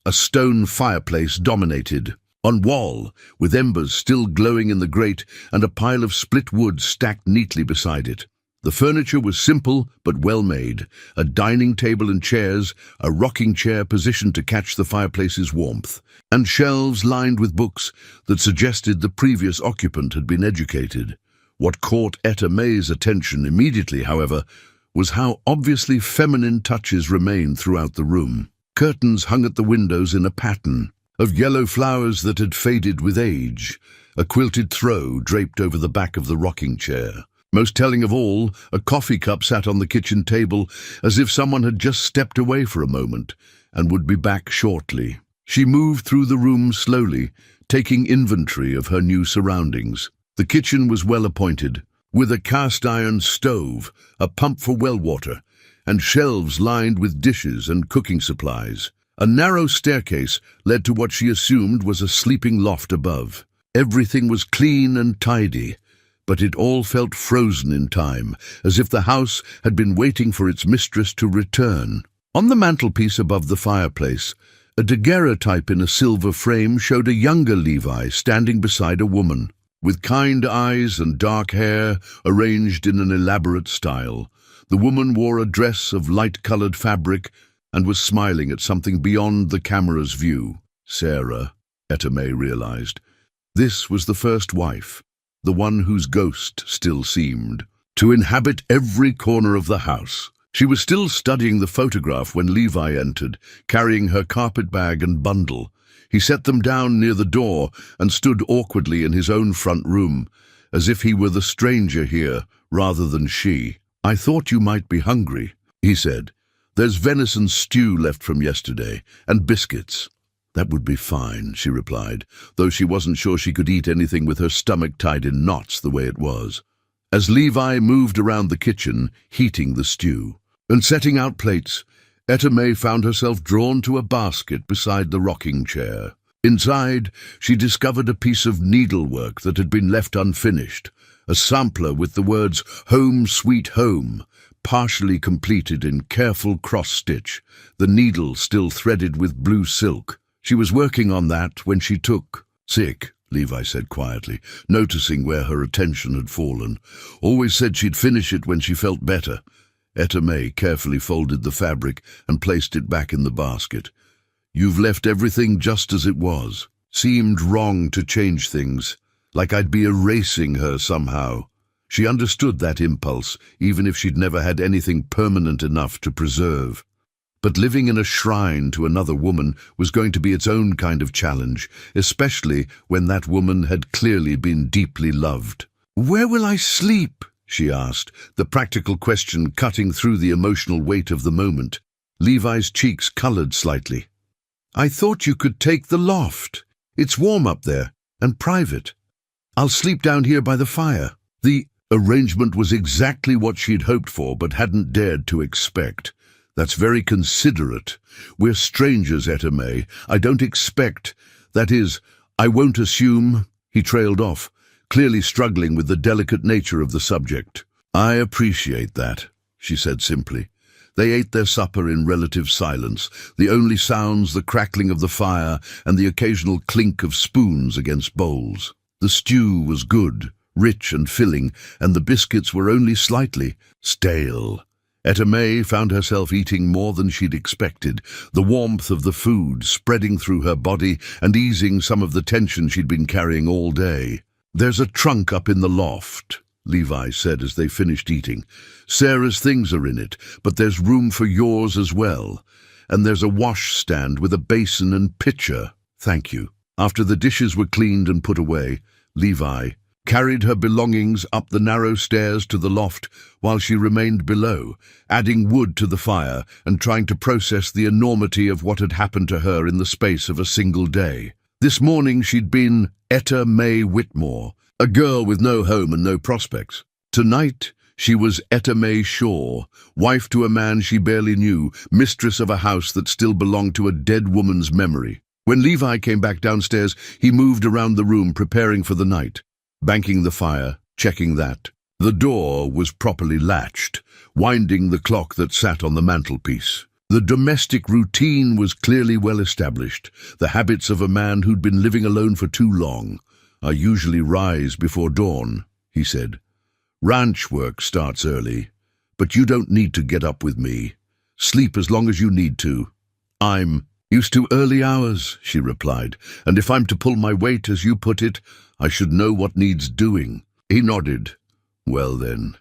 A stone fireplace dominated. On wall, with embers still glowing in the grate and a pile of split wood stacked neatly beside it. The furniture was simple but well made, a dining table and chairs, a rocking chair positioned to catch the fireplace's warmth, and shelves lined with books that suggested the previous occupant had been educated. What caught Etta May's attention immediately, however, was how obviously feminine touches remained throughout the room. Curtains hung at the windows in a pattern of yellow flowers that had faded with age, a quilted throw draped over the back of the rocking chair. Most telling of all, a coffee cup sat on the kitchen table as if someone had just stepped away for a moment and would be back shortly. She moved through the room slowly, taking inventory of her new surroundings. The kitchen was well appointed, with a cast-iron stove, a pump for well water, and shelves lined with dishes and cooking supplies. A narrow staircase led to what she assumed was a sleeping loft above. Everything was clean and tidy, but it all felt frozen in time, as if the house had been waiting for its mistress to return. On the mantelpiece above the fireplace, a daguerreotype in a silver frame showed a younger Levi standing beside a woman, with kind eyes and dark hair arranged in an elaborate style. The woman wore a dress of light-colored fabric and was smiling at something beyond the camera's view. Sarah, Etta May realized. This was the first wife, the one whose ghost still seemed to inhabit every corner of the house. She was still studying the photograph when Levi entered, carrying her carpet bag and bundle, He set them down near the door and stood awkwardly in his own front room, as if he were the stranger here rather than she. "I thought you might be hungry," he said. "There's venison stew left from yesterday, and biscuits." "That would be fine," she replied, though she wasn't sure she could eat anything with her stomach tied in knots the way it was. As Levi moved around the kitchen, heating the stew and setting out plates, Etta May found herself drawn to a basket beside the rocking chair. Inside, she discovered a piece of needlework that had been left unfinished, a sampler with the words "Home Sweet Home," partially completed in careful cross-stitch, the needle still threaded with blue silk. She was working on that when she took sick, Levi said quietly, noticing where her attention had fallen. "Always said she'd finish it when she felt better." Etta May carefully folded the fabric and placed it back in the basket. "You've left everything just as it was." Seemed wrong to change things, like I'd be erasing her somehow. She understood that impulse, even if she'd never had anything permanent enough to preserve. But living in a shrine to another woman was going to be its own kind of challenge, especially when that woman had clearly been deeply loved. "Where will I sleep?" she asked, the practical question cutting through the emotional weight of the moment. Levi's cheeks colored slightly. "I thought you could take the loft. It's warm up there, and private. I'll sleep down here by the fire." The arrangement was exactly what she'd hoped for but hadn't dared to expect. "That's very considerate. We're strangers, Etta May. I don't expect, that is, I won't assume." He trailed off, clearly struggling with the delicate nature of the subject. "I appreciate that," she said simply. They ate their supper in relative silence, the only sounds the crackling of the fire and the occasional clink of spoons against bowls. The stew was good, rich and filling, and the biscuits were only slightly stale. Etta May found herself eating more than she'd expected, the warmth of the food spreading through her body and easing some of the tension she'd been carrying all day. "There's a trunk up in the loft," Levi said as they finished eating. "Sarah's things are in it, but there's room for yours as well. And there's a washstand with a basin and pitcher." "Thank you." After the dishes were cleaned and put away, Levi carried her belongings up the narrow stairs to the loft while she remained below, adding wood to the fire and trying to process the enormity of what had happened to her in the space of a single day. This morning she'd been Etta May Whitmore, a girl with no home and no prospects. Tonight she was Etta May Shaw, wife to a man she barely knew, mistress of a house that still belonged to a dead woman's memory. When Levi came back downstairs, he moved around the room preparing for the night, banking the fire, checking that. The door was properly latched, winding the clock that sat on the mantelpiece. The domestic routine was clearly well established. The habits of a man who'd been living alone for too long. "I usually rise before dawn," he said. "Ranch work starts early, but you don't need to get up with me. Sleep as long as you need to." "I'm used to early hours," she replied, "and if I'm to pull my weight, as you put it, I should know what needs doing." He nodded. "Well then,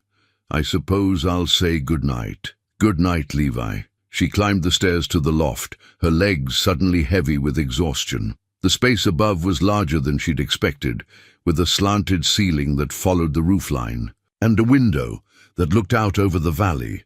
I suppose I'll say good night." "Good night, Levi." She climbed the stairs to the loft, her legs suddenly heavy with exhaustion. The space above was larger than she'd expected, with a slanted ceiling that followed the roofline, and a window that looked out over the valley.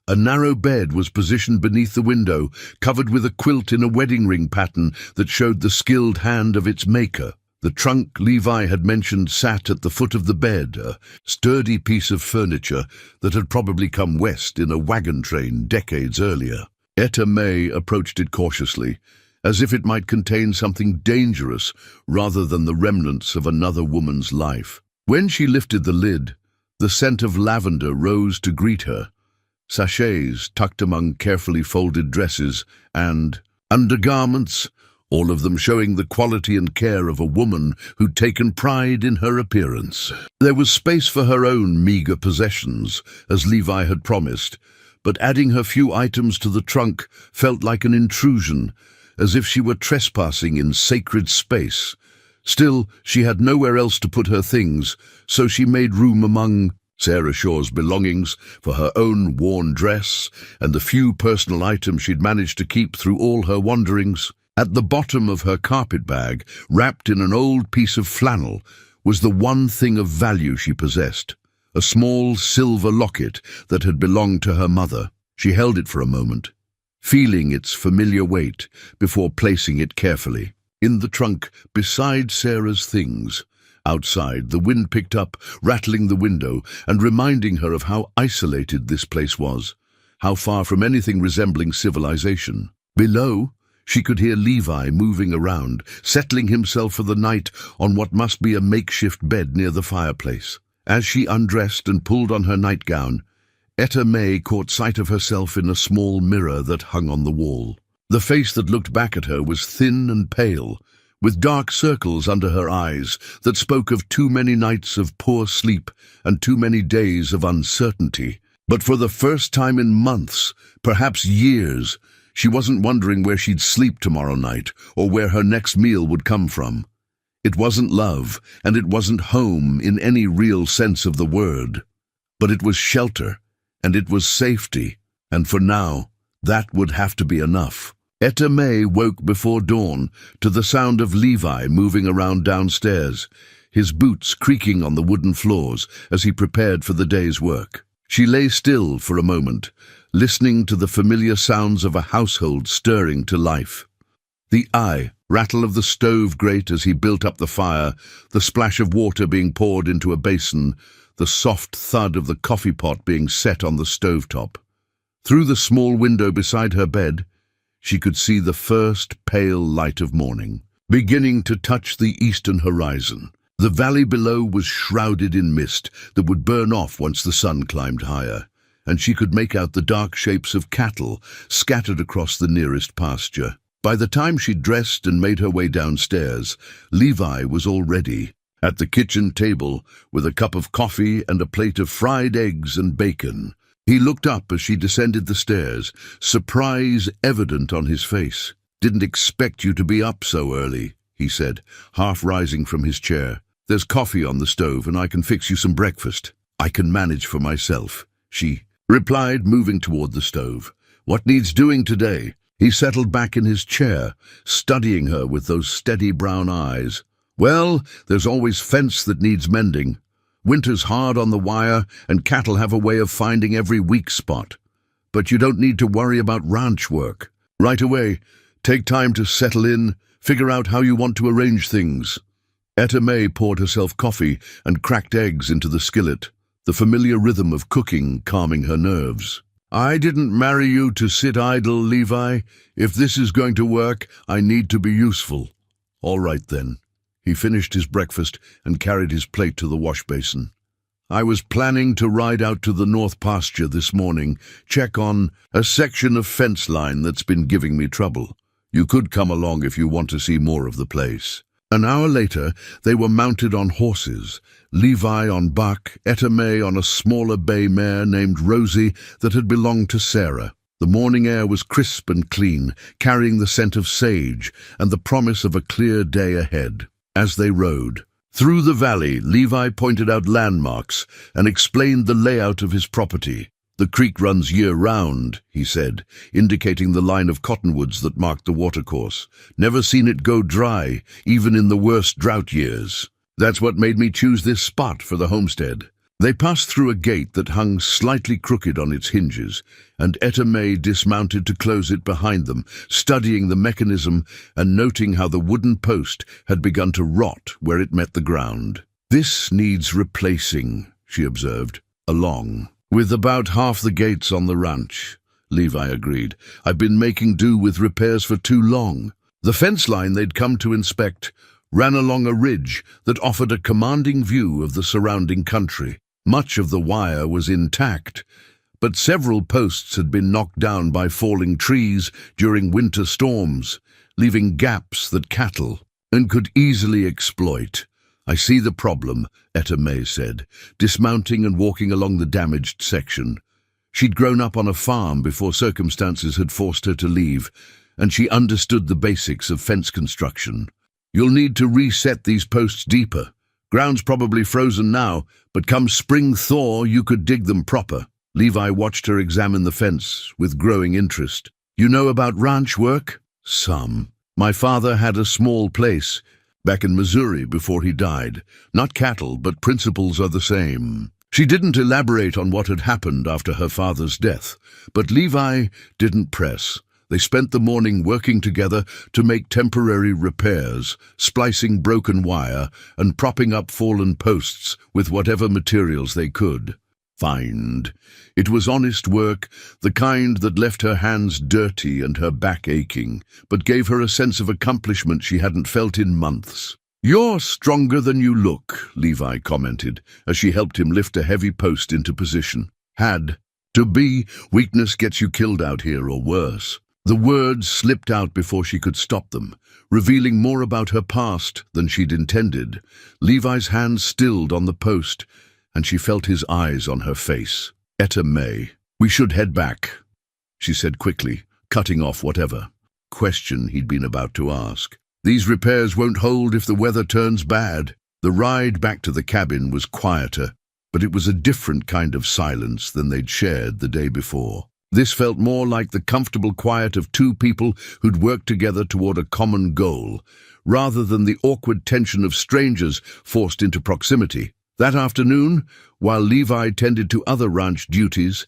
A narrow bed was positioned beneath the window, covered with a quilt in a wedding ring pattern that showed the skilled hand of its maker. The trunk Levi had mentioned sat at the foot of the bed, a sturdy piece of furniture that had probably come west in a wagon train decades earlier. Etta May approached it cautiously, as if it might contain something dangerous rather than the remnants of another woman's life. When she lifted the lid, the scent of lavender rose to greet her. Sachets tucked among carefully folded dresses and undergarments, all of them showing the quality and care of a woman who'd taken pride in her appearance. There was space for her own meager possessions, as Levi had promised, but adding her few items to the trunk felt like an intrusion, as if she were trespassing in sacred space. Still, she had nowhere else to put her things, so she made room among Sarah Shaw's belongings for her own worn dress and the few personal items she'd managed to keep through all her wanderings. At the bottom of her carpet bag, wrapped in an old piece of flannel, was the one thing of value she possessed, a small silver locket that had belonged to her mother. She held it for a moment, feeling its familiar weight before placing it carefully in the trunk beside Sarah's things. Outside, the wind picked up, rattling the window and reminding her of how isolated this place was, how far from anything resembling civilization. Below, she could hear Levi moving around, settling himself for the night on what must be a makeshift bed near the fireplace. As she undressed and pulled on her nightgown, Etta May caught sight of herself in a small mirror that hung on the wall. The face that looked back at her was thin and pale, with dark circles under her eyes that spoke of too many nights of poor sleep and too many days of uncertainty. But for the first time in months, perhaps years, she wasn't wondering where she'd sleep tomorrow night or where her next meal would come from. It wasn't love, and it wasn't home in any real sense of the word. But it was shelter, and it was safety, and for now, that would have to be enough. Etta May woke before dawn to the sound of Levi moving around downstairs, his boots creaking on the wooden floors as he prepared for the day's work. She lay still for a moment, listening to the familiar sounds of a household stirring to life. The rattle of the stove grate as he built up the fire, the splash of water being poured into a basin, the soft thud of the coffee pot being set on the stovetop. Through the small window beside her bed, she could see the first pale light of morning, beginning to touch the eastern horizon. The valley below was shrouded in mist that would burn off once the sun climbed higher, and she could make out the dark shapes of cattle scattered across the nearest pasture. By the time she dressed and made her way downstairs, Levi was already at the kitchen table with a cup of coffee and a plate of fried eggs and bacon. He looked up as she descended the stairs, surprise evident on his face. "Didn't expect you to be up so early," he said, half rising from his chair. "There's coffee on the stove and I can fix you some breakfast." "I can manage for myself," she replied, moving toward the stove. "What needs doing today?" He settled back in his chair, studying her with those steady brown eyes. "Well, there's always fence that needs mending. Winter's hard on the wire, and cattle have a way of finding every weak spot. But you don't need to worry about ranch work. Right away, take time to settle in, figure out how you want to arrange things." Etta May poured herself coffee and cracked eggs into the skillet, the familiar rhythm of cooking calming her nerves. "I didn't marry you to sit idle, Levi. If this is going to work, I need to be useful." "All right, then." He finished his breakfast and carried his plate to the wash basin. "I was planning to ride out to the north pasture this morning, check on a section of fence line that's been giving me trouble. You could come along if you want to see more of the place." An hour later, they were mounted on horses, Levi on Buck, Etta May on a smaller bay mare named Rosie that had belonged to Sarah. The morning air was crisp and clean, carrying the scent of sage and the promise of a clear day ahead. As they rode through the valley, Levi pointed out landmarks and explained the layout of his property. "The creek runs year-round," he said, indicating the line of cottonwoods that marked the watercourse. "Never seen it go dry, even in the worst drought years. That's what made me choose this spot for the homestead." They passed through a gate that hung slightly crooked on its hinges, and Etta May dismounted to close it behind them, studying the mechanism and noting how the wooden post had begun to rot where it met the ground. "This needs replacing," she observed, along with about half the gates on the ranch. Levi agreed. "I've been making do with repairs for too long." The fence line they'd come to inspect ran along a ridge that offered a commanding view of the surrounding country. Much of the wire was intact, but several posts had been knocked down by falling trees during winter storms, leaving gaps that cattle could easily exploit. "I see the problem," Etta May said, dismounting and walking along the damaged section. She'd grown up on a farm before circumstances had forced her to leave, and she understood the basics of fence construction. "You'll need to reset these posts deeper. Ground's probably frozen now, but come spring thaw you could dig them proper." Levi watched her examine the fence with growing interest. "You know about ranch work?" "Some. My father had a small place back in Missouri before he died. Not cattle, but principles are the same. She didn't elaborate on what had happened after her father's death, but Levi didn't press. They spent the morning working together to make temporary repairs, splicing broken wire and propping up fallen posts with whatever materials they could find. It was honest work, the kind that left her hands dirty and her back aching, but gave her a sense of accomplishment she hadn't felt in months. "You're stronger than you look," Levi commented, as she helped him lift a heavy post into position. "Had to be. Weakness gets you killed out here, or worse." The words slipped out before she could stop them, revealing more about her past than she'd intended. Levi's hand stilled on the post, and she felt his eyes on her face. "Etta May, we should head back," she said quickly, cutting off whatever question he'd been about to ask. "These repairs won't hold if the weather turns bad." The ride back to the cabin was quieter, but it was a different kind of silence than they'd shared the day before. This felt more like the comfortable quiet of two people who'd worked together toward a common goal, rather than the awkward tension of strangers forced into proximity. That afternoon, while Levi tended to other ranch duties,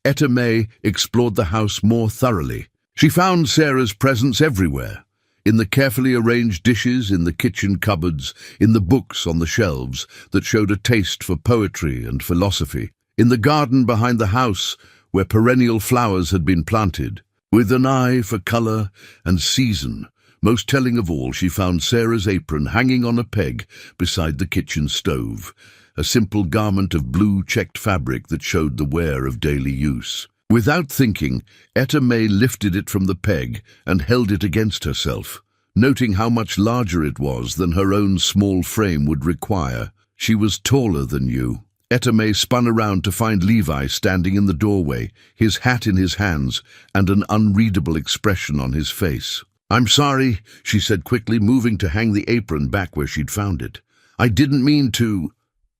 Etta May explored the house more thoroughly. She found Sarah's presence everywhere, in the carefully arranged dishes, in the kitchen cupboards, in the books on the shelves that showed a taste for poetry and philosophy, in the garden behind the house where perennial flowers had been planted. With an eye for color and season, most telling of all, she found Sarah's apron hanging on a peg beside the kitchen stove, a simple garment of blue checked fabric that showed the wear of daily use. Without thinking, Etta May lifted it from the peg and held it against herself, noting how much larger it was than her own small frame would require. "She was taller than you." Etta May spun around to find Levi standing in the doorway, his hat in his hands and an unreadable expression on his face. "I'm sorry," she said quickly, moving to hang the apron back where she'd found it. "I didn't mean to."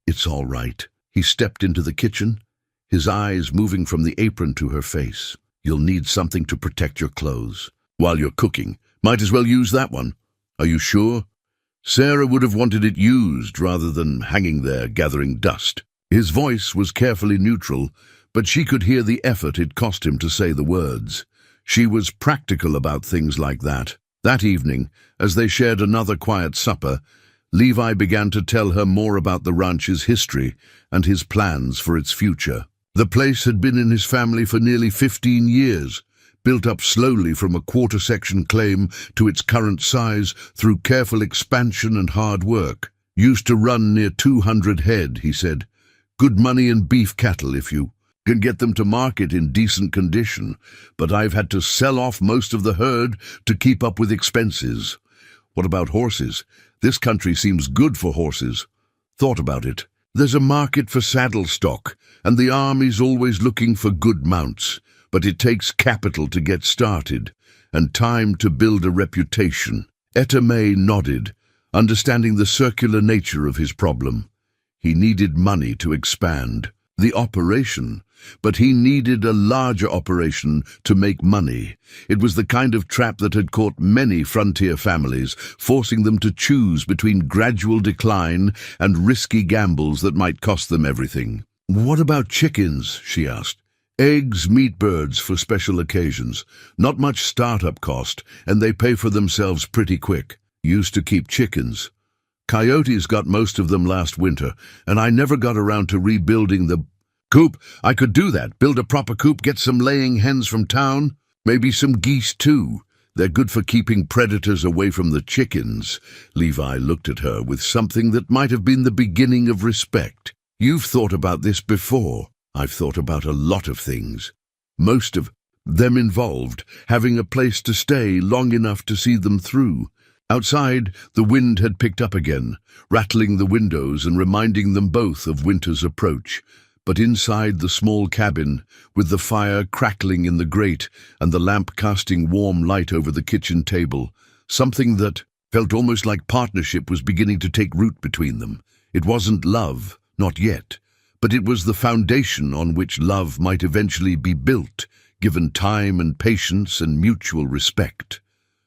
"It's all right." He stepped into the kitchen, his eyes moving from the apron to her face. "You'll need something to protect your clothes. While you're cooking, might as well use that one. Are you sure?" Sarah would have wanted it used rather than hanging there gathering dust. His voice was carefully neutral, but she could hear the effort it cost him to say the words. She was practical about things like that. That evening, as they shared another quiet supper, Levi began to tell her more about the ranch's history and his plans for its future. The place had been in his family for nearly 15 years, built up slowly from a quarter-section claim to its current size through careful expansion and hard work. "Used to run near 200 head," he said. "Good money in beef cattle if you can get them to market in decent condition, but I've had to sell off most of the herd to keep up with expenses." "What about horses? This country seems good for horses." "Thought about it. There's a market for saddle stock, and the army's always looking for good mounts, but it takes capital to get started, and time to build a reputation." Etta May nodded, understanding the circular nature of his problem. He needed money to expand the operation, but he needed a larger operation to make money. It was the kind of trap that had caught many frontier families, forcing them to choose between gradual decline and risky gambles that might cost them everything. "What about chickens?" she asked. "Eggs, meat, birds for special occasions. Not much startup cost, and they pay for themselves pretty quick. Used to keep chickens. Coyotes got most of them last winter, and I never got around to rebuilding the coop. I could do that, build a proper coop, get some laying hens from town, maybe some geese too. They're good for keeping predators away from the chickens." Levi looked at her with something that might have been the beginning of respect. "You've thought about this before." "I've thought about a lot of things. Most of them involved having a place to stay long enough to see them through." Outside, the wind had picked up again, rattling the windows and reminding them both of winter's approach. But inside the small cabin, with the fire crackling in the grate and the lamp casting warm light over the kitchen table, something that felt almost like partnership was beginning to take root between them. It wasn't love, not yet, but it was the foundation on which love might eventually be built, given time and patience and mutual respect.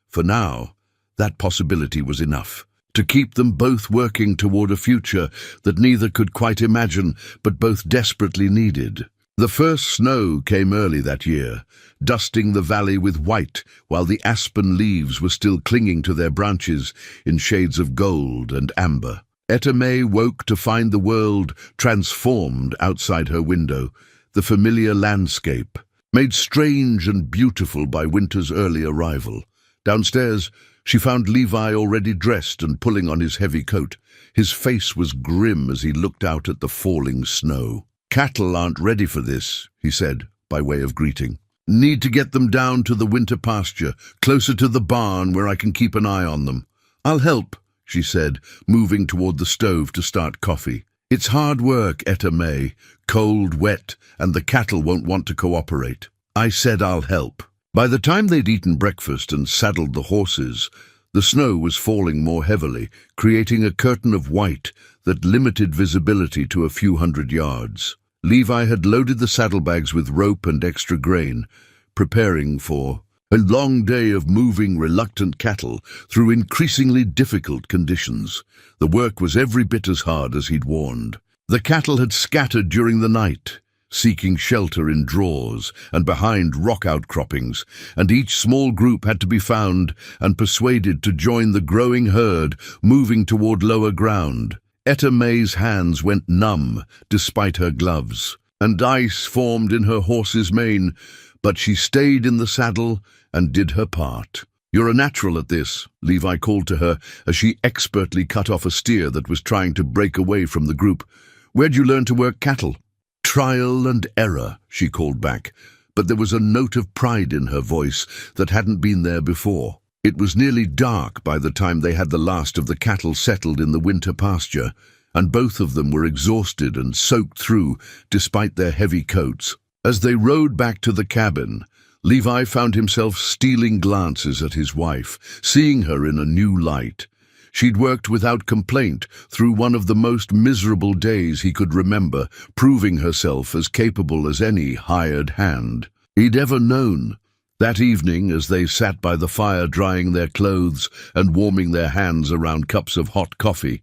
For now, That possibility was enough to keep them both working toward a future that neither could quite imagine, but both desperately needed. The first snow came early that year, dusting the valley with white, while the aspen leaves were still clinging to their branches in shades of gold and amber. Etta May woke to find the world transformed outside her window, the familiar landscape, made strange and beautiful by winter's early arrival. Downstairs, she found Levi already dressed and pulling on his heavy coat. His face was grim as he looked out at the falling snow. "Cattle aren't ready for this," he said, by way of greeting. "Need to get them down to the winter pasture, closer to the barn where I can keep an eye on them." "I'll help," she said, moving toward the stove to start coffee. "It's hard work, Etta May, cold, wet, and the cattle won't want to cooperate." "I said I'll help." By the time they'd eaten breakfast and saddled the horses, the snow was falling more heavily, creating a curtain of white that limited visibility to a few hundred yards. Levi had loaded the saddlebags with rope and extra grain, preparing for a long day of moving reluctant cattle through increasingly difficult conditions. The work was every bit as hard as he'd warned. The cattle had scattered during the night, seeking shelter in draws and behind rock outcroppings, and each small group had to be found and persuaded to join the growing herd moving toward lower ground. Etta May's hands went numb despite her gloves, and ice formed in her horse's mane, but she stayed in the saddle and did her part. "You're a natural at this," Levi called to her as she expertly cut off a steer that was trying to break away from the group. "Where'd you learn to work cattle?" "Trial and error," she called back, but there was a note of pride in her voice that hadn't been there before. It was nearly dark by the time they had the last of the cattle settled in the winter pasture, and both of them were exhausted and soaked through despite their heavy coats. As they rode back to the cabin, Levi found himself stealing glances at his wife, seeing her in a new light. She'd worked without complaint through one of the most miserable days he could remember, proving herself as capable as any hired hand he'd ever known. That evening, as they sat by the fire drying their clothes and warming their hands around cups of hot coffee,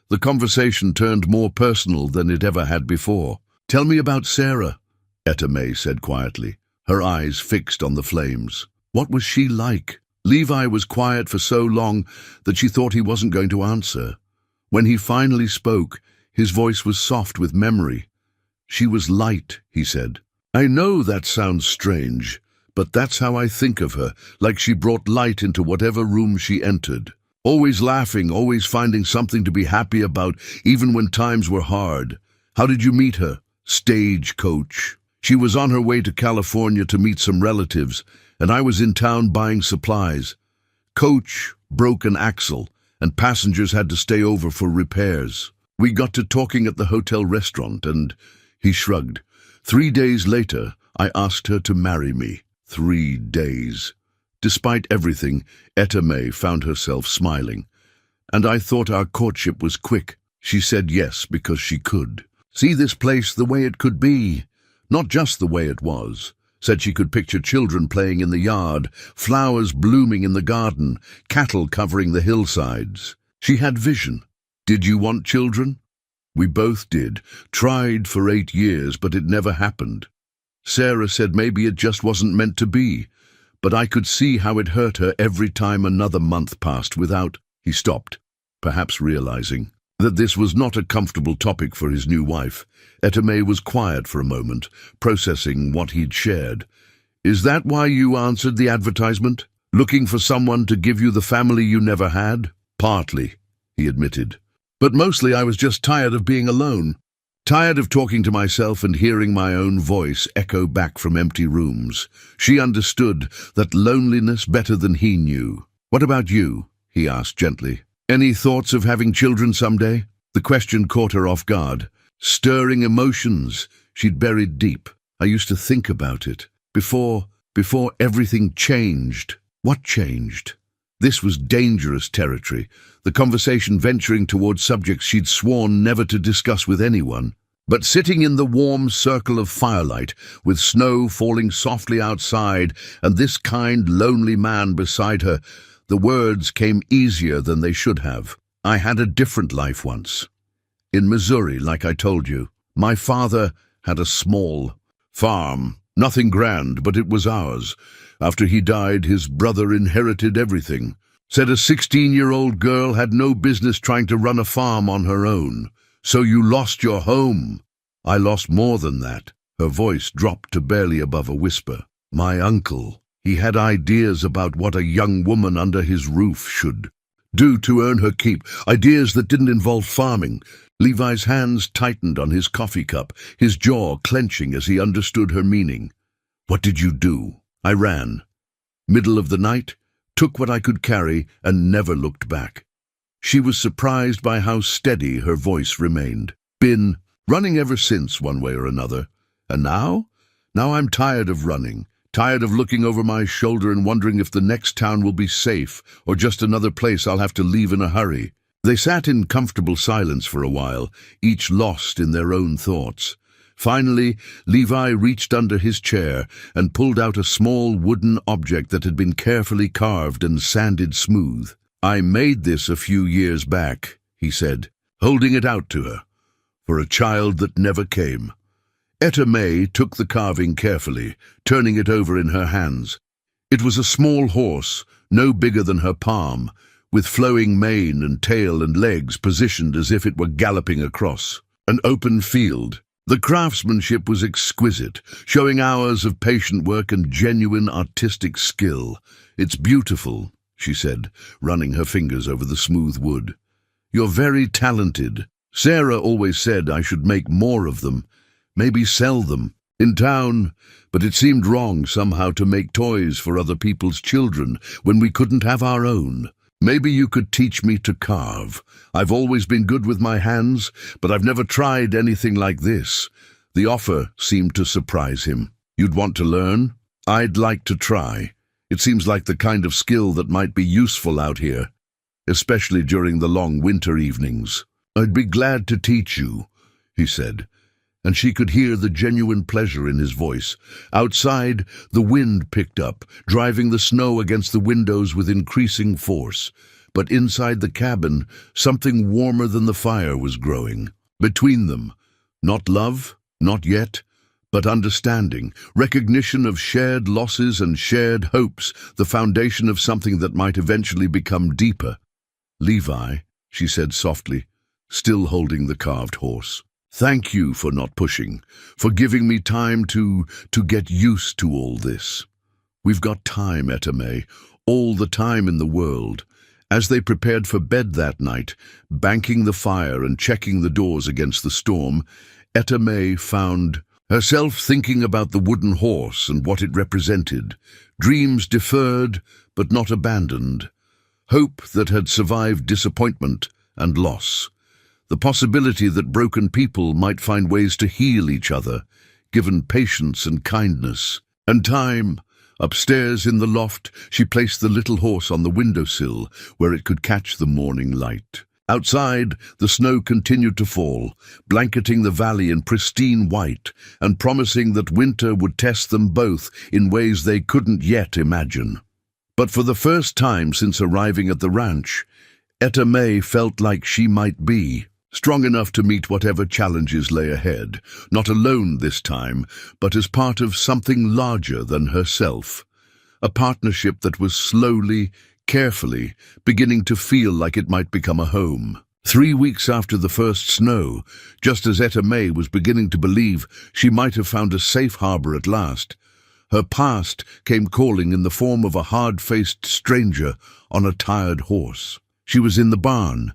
the conversation turned more personal than it ever had before. "Tell me about Sarah," Etta May said quietly, her eyes fixed on the flames. "What was she like?" Levi was quiet for so long that she thought he wasn't going to answer. When he finally spoke, his voice was soft with memory. "She was light," he said. "I know that sounds strange, but that's how I think of her, like she brought light into whatever room she entered. Always laughing, always finding something to be happy about, even when times were hard." "How did you meet her?" "Stagecoach. She was on her way to California to meet some relatives, and I was in town buying supplies. Coach broke an axle, and passengers had to stay over for repairs. We got to talking at the hotel restaurant, and," he shrugged, "3 days later, I asked her to marry me." 3 days. Despite everything, Etta May found herself smiling. "And I thought our courtship was quick." She said yes because she could. See this place the way it could be, not just the way it was. Said she could picture children playing in the yard, flowers blooming in the garden, cattle covering the hillsides. She had vision. "Did you want children?" "We both did. Tried for 8 years, but it never happened. Sarah said maybe it just wasn't meant to be, but I could see how it hurt her every time another month passed without—" He stopped, perhaps realizing that this was not a comfortable topic for his new wife. Etta May was quiet for a moment, processing what he'd shared. "Is that why you answered the advertisement? Looking for someone to give you the family you never had?" "Partly," he admitted. "But mostly I was just tired of being alone. Tired of talking to myself and hearing my own voice echo back from empty rooms." She understood that loneliness better than he knew. "What about you?" he asked gently. "Any thoughts of having children someday?" The question caught her off guard, stirring emotions she'd buried deep. "I used to think about it. Before everything changed." What changed? This was dangerous territory, the conversation venturing towards subjects she'd sworn never to discuss with anyone. But sitting in the warm circle of firelight, with snow falling softly outside and this kind, lonely man beside her, The words came easier than they should have. I had a different life once. In Missouri, like I told you. My father had a small farm. Nothing grand, but it was ours. After he died, his brother inherited everything. Said a 16-year-old girl had no business trying to run a farm on her own. So you lost your home. I lost more than that. Her voice dropped to barely above a whisper. My uncle, he had ideas about what a young woman under his roof should do to earn her keep. Ideas that didn't involve farming. Levi's hands tightened on his coffee cup, his jaw clenching as he understood her meaning. What did you do? I ran. Middle of the night, took what I could carry, and never looked back. She was surprised by how steady her voice remained. Been running ever since, one way or another. And now? Now I'm tired of running, tired of looking over my shoulder and wondering if the next town will be safe, or just another place I'll have to leave in a hurry. They sat in comfortable silence for a while, each lost in their own thoughts. Finally, Levi reached under his chair and pulled out a small wooden object that had been carefully carved and sanded smooth. I made this a few years back, he said, holding it out to her, for a child that never came. Etta May took the carving carefully, turning it over in her hands. It was a small horse, no bigger than her palm, with flowing mane and tail and legs positioned as if it were galloping across an open field. The craftsmanship was exquisite, showing hours of patient work and genuine artistic skill. It's beautiful, she said, running her fingers over the smooth wood. You're very talented. Sarah always said I should make more of them, maybe sell them in town, but it seemed wrong somehow to make toys for other people's children when we couldn't have our own. Maybe you could teach me to carve. I've always been good with my hands, but I've never tried anything like this. The offer seemed to surprise him. You'd want to learn? I'd like to try. It seems like the kind of skill that might be useful out here, especially during the long winter evenings. I'd be glad to teach you, he said, and she could hear the genuine pleasure in his voice. Outside, the wind picked up, driving the snow against the windows with increasing force. But inside the cabin, something warmer than the fire was growing. Between them, not love, not yet, but understanding, recognition of shared losses and shared hopes, the foundation of something that might eventually become deeper. Levi, she said softly, still holding the carved horse. Thank you for not pushing, for giving me time to get used to all this. We've got time, Etta May, all the time in the world. As they prepared for bed that night, banking the fire and checking the doors against the storm, Etta May found herself thinking about the wooden horse and what it represented. Dreams deferred, but not abandoned. Hope that had survived disappointment and loss. The possibility that broken people might find ways to heal each other, given patience and kindness. And time. Upstairs in the loft, she placed the little horse on the windowsill, where it could catch the morning light. Outside, the snow continued to fall, blanketing the valley in pristine white, and promising that winter would test them both in ways they couldn't yet imagine. But for the first time since arriving at the ranch, Etta May felt like she might be strong enough to meet whatever challenges lay ahead, not alone this time, but as part of something larger than herself. A partnership that was slowly, carefully, beginning to feel like it might become a home. 3 weeks after the first snow, just as Etta May was beginning to believe she might have found a safe harbor at last, her past came calling in the form of a hard-faced stranger on a tired horse. She was in the barn,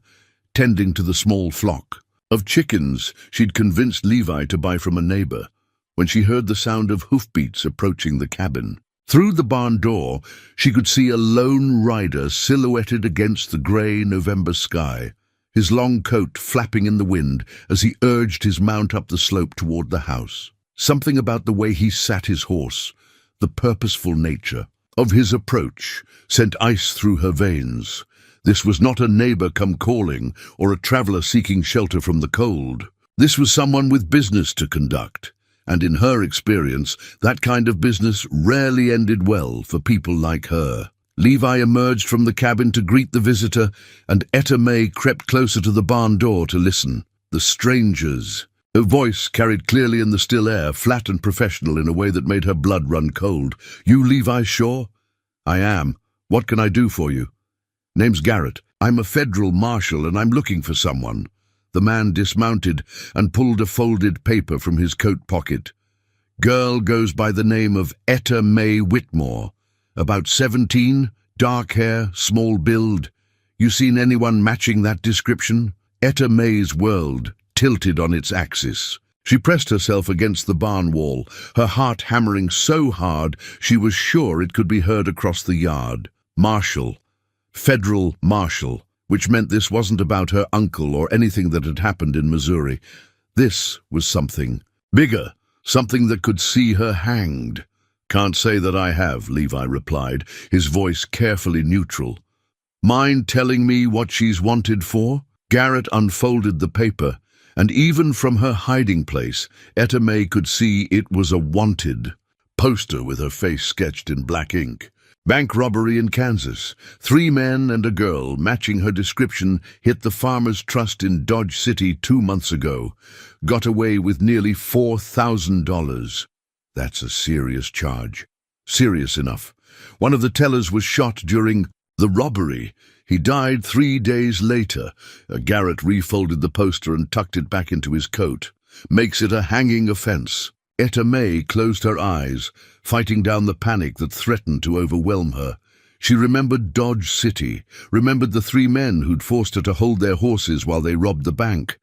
tending to the small flock of chickens she'd convinced Levi to buy from a neighbor, when she heard the sound of hoofbeats approaching the cabin. Through the barn door, she could see a lone rider silhouetted against the grey November sky, his long coat flapping in the wind as he urged his mount up the slope toward the house. Something about the way he sat his horse, the purposeful nature of his approach, sent ice through her veins. This was not a neighbor come calling or a traveler seeking shelter from the cold. This was someone with business to conduct, and in her experience, that kind of business rarely ended well for people like her. Levi emerged from the cabin to greet the visitor, and Etta May crept closer to the barn door to listen. The strangers. Her voice carried clearly in the still air, flat and professional in a way that made her blood run cold. "You Levi Shaw?" "I am. What can I do for you?" "Name's Garrett. I'm a federal marshal and I'm looking for someone." The man dismounted and pulled a folded paper from his coat pocket. "Girl goes by the name of Etta May Whitmore. About 17, dark hair, small build. You seen anyone matching that description?" Etta May's world tilted on its axis. She pressed herself against the barn wall, her heart hammering so hard she was sure it could be heard across the yard. Marshal. Federal marshal, which meant this wasn't about her uncle or anything that had happened in Missouri. This was something bigger, something that could see her hanged. "Can't say that I have," Levi replied, his voice carefully neutral. "Mind telling me what she's wanted for?" Garrett unfolded the paper, and even from her hiding place, Etta May could see it was a wanted poster with her face sketched in black ink. Bank robbery in Kansas. 3 men and a girl, matching her description, hit the Farmers Trust in Dodge City 2 months ago. Got away with nearly $4,000. That's a serious charge. Serious enough. One of the tellers was shot during the robbery. He died 3 days later. Garrett refolded the poster and tucked it back into his coat. Makes it a hanging offense. Etta May closed her eyes, fighting down the panic that threatened to overwhelm her. She remembered Dodge City, remembered the 3 men who'd forced her to hold their horses while they robbed the bank.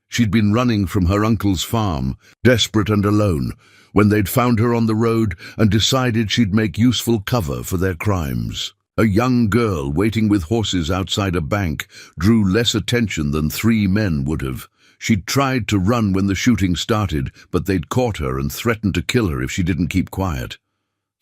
She'd been running from her uncle's farm, desperate and alone, when they'd found her on the road and decided she'd make useful cover for their crimes. A young girl waiting with horses outside a bank drew less attention than 3 men would have. She'd tried to run when the shooting started, but they'd caught her and threatened to kill her if she didn't keep quiet.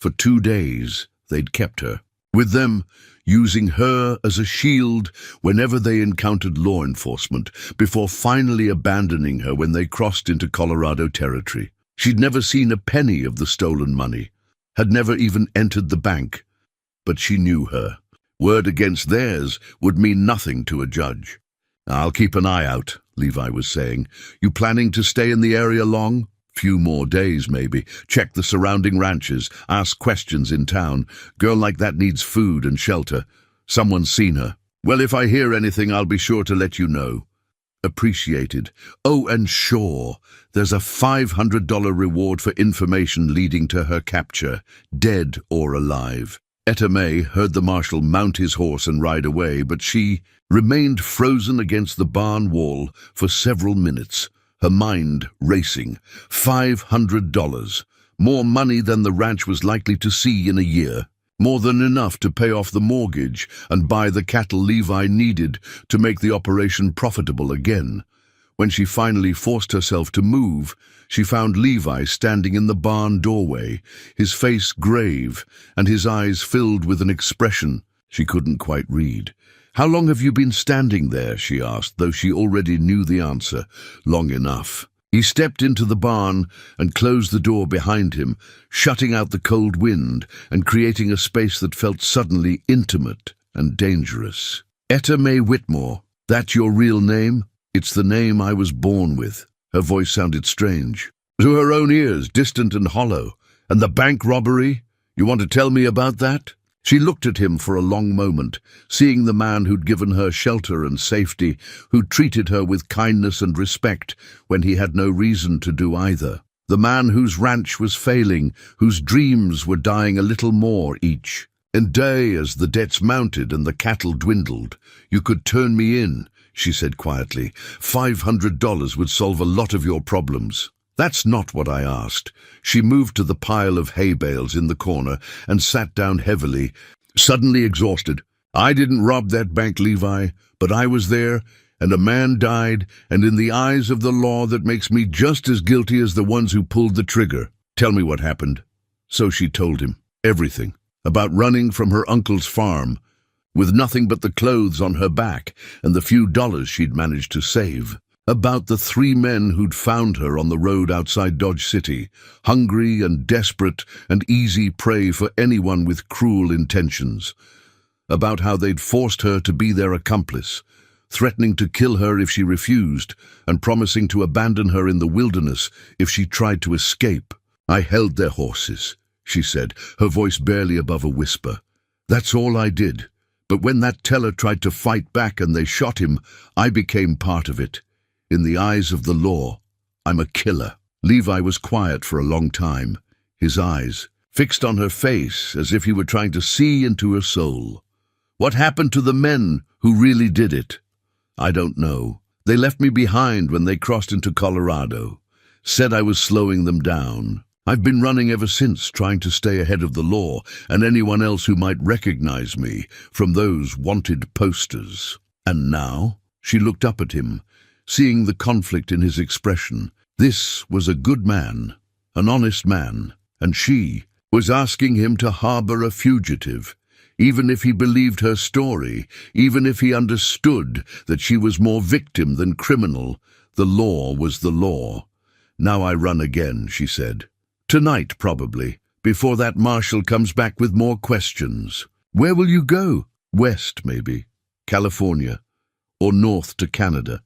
For 2 days, they'd kept her, with them, using her as a shield whenever they encountered law enforcement, before finally abandoning her when they crossed into Colorado territory. She'd never seen a penny of the stolen money, had never even entered the bank. But she knew her. Word against theirs would mean nothing to a judge. "I'll keep an eye out," Levi was saying. "You planning to stay in the area long?" "Few more days, maybe. Check the surrounding ranches, ask questions in town. Girl like that needs food and shelter. Someone's seen her. Well, if I hear anything, I'll be sure to let you know." "Appreciated. Oh, and sure, there's a $500 reward for information leading to her capture, dead or alive." Etta May heard the marshal mount his horse and ride away, but she remained frozen against the barn wall for several minutes, her mind racing. $500. More money than the ranch was likely to see in a year. More than enough to pay off the mortgage and buy the cattle Levi needed to make the operation profitable again. When she finally forced herself to move, she found Levi standing in the barn doorway, his face grave and his eyes filled with an expression she couldn't quite read. "How long have you been standing there?" she asked, though she already knew the answer. "Long enough." He stepped into the barn and closed the door behind him, shutting out the cold wind and creating a space that felt suddenly intimate and dangerous. "Etta May Whitmore, that your real name?" "It's the name I was born with." Her voice sounded strange, to her own ears, distant and hollow. "And the bank robbery? You want to tell me about that?" She looked at him for a long moment, seeing the man who'd given her shelter and safety, who'd treated her with kindness and respect when he had no reason to do either. The man whose ranch was failing, whose dreams were dying a little more each. And day as the debts mounted and the cattle dwindled. "You could turn me in," she said quietly. $500 would solve a lot of your problems." "That's not what I asked." She moved to the pile of hay bales in the corner and sat down heavily, suddenly exhausted. "I didn't rob that bank, Levi, but I was there, and a man died, and in the eyes of the law that makes me just as guilty as the ones who pulled the trigger. Tell me what happened." So she told him everything, about running from her uncle's farm, with nothing but the clothes on her back and the few dollars she'd managed to save. About the 3 men who'd found her on the road outside Dodge City, hungry and desperate and easy prey for anyone with cruel intentions. about how they'd forced her to be their accomplice, threatening to kill her if she refused, and promising to abandon her in the wilderness if she tried to escape. "I held their horses," she said, her voice barely above a whisper. "That's all I did. But when that teller tried to fight back and they shot him, I became part of it. In the eyes of the law, I'm a killer." Levi was quiet for a long time, his eyes fixed on her face as if he were trying to see into her soul. "What happened to the men who really did it?" "I don't know. They left me behind when they crossed into Colorado. Said I was slowing them down. I've been running ever since, trying to stay ahead of the law and anyone else who might recognize me from those wanted posters." And now she looked up at him, seeing the conflict in his expression. This was a good man, an honest man, and she was asking him to harbor a fugitive. Even if he believed her story, even if he understood that she was more victim than criminal, the law was the law. "Now I run again," she said. "Tonight, probably, before that marshal comes back with more questions." "Where will you go?" "West, maybe. California. Or north to Canada.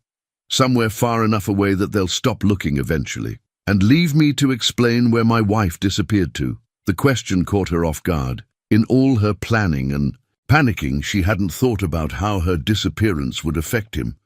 Somewhere far enough away that they'll stop looking eventually. And leave me to explain where my wife disappeared to." The question caught her off guard. In all her planning and panicking, she hadn't thought about how her disappearance would affect him.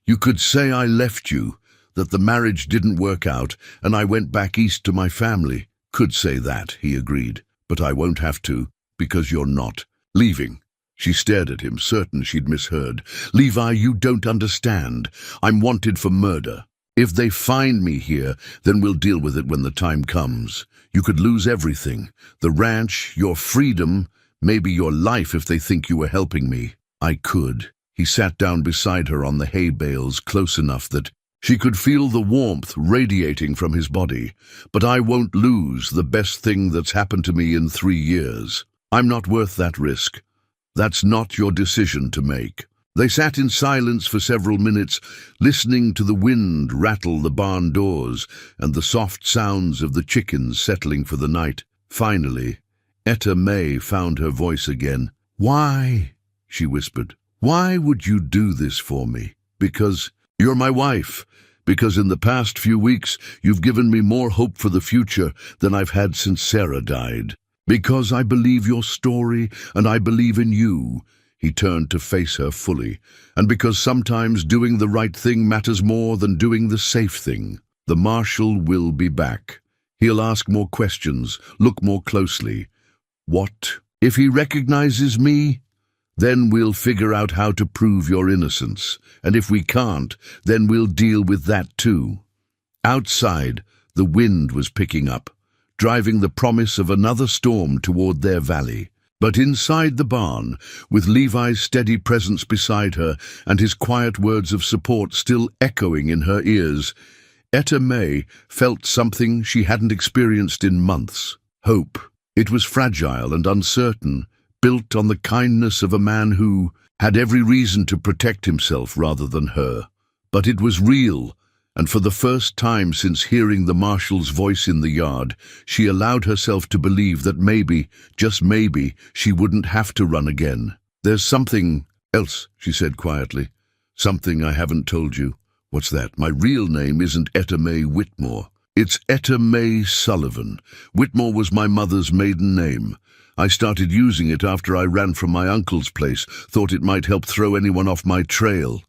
"You could say I left you, that the marriage didn't work out, and I went back east to my family." "Could say that," he agreed, "but I won't have to, because you're not leaving." She stared at him, certain she'd misheard. "Levi, you don't understand. I'm wanted for murder. If they find me here, then we'll deal with it when the time comes. You could lose everything. The ranch, your freedom, maybe your life if they think you were helping me." "I could." He sat down beside her on the hay bales, close enough that she could feel the warmth radiating from his body. "But I won't lose the best thing that's happened to me in 3 years. I'm not worth that risk. That's not your decision to make." They sat in silence for several minutes, listening to the wind rattle the barn doors and the soft sounds of the chickens settling for the night. Finally, Etta May found her voice again. "Why?" she whispered. "Why would you do this for me?" "Because you're my wife. Because in the past few weeks you've given me more hope for the future than I've had since Sarah died. Because I believe your story and I believe in you." He turned to face her fully. "And because sometimes doing the right thing matters more than doing the safe thing. The marshal will be back. He'll ask more questions, look more closely. What? If he recognizes me? Then we'll figure out how to prove your innocence. And if we can't, then we'll deal with that too." Outside, the wind was picking up, driving the promise of another storm toward their valley. But inside the barn, with Levi's steady presence beside her and his quiet words of support still echoing in her ears, Etta May felt something she hadn't experienced in months. Hope. It was fragile and uncertain, built on the kindness of a man who had every reason to protect himself rather than her. But it was real, and for the first time since hearing the marshal's voice in the yard, she allowed herself to believe that maybe, just maybe, she wouldn't have to run again. "There's something else," she said quietly. "Something I haven't told you." "What's that?" "My real name isn't Etta May Whitmore. It's Etta May Sullivan. Whitmore was my mother's maiden name. I started using it after I ran from my uncle's place, thought it might help throw anyone off my trail."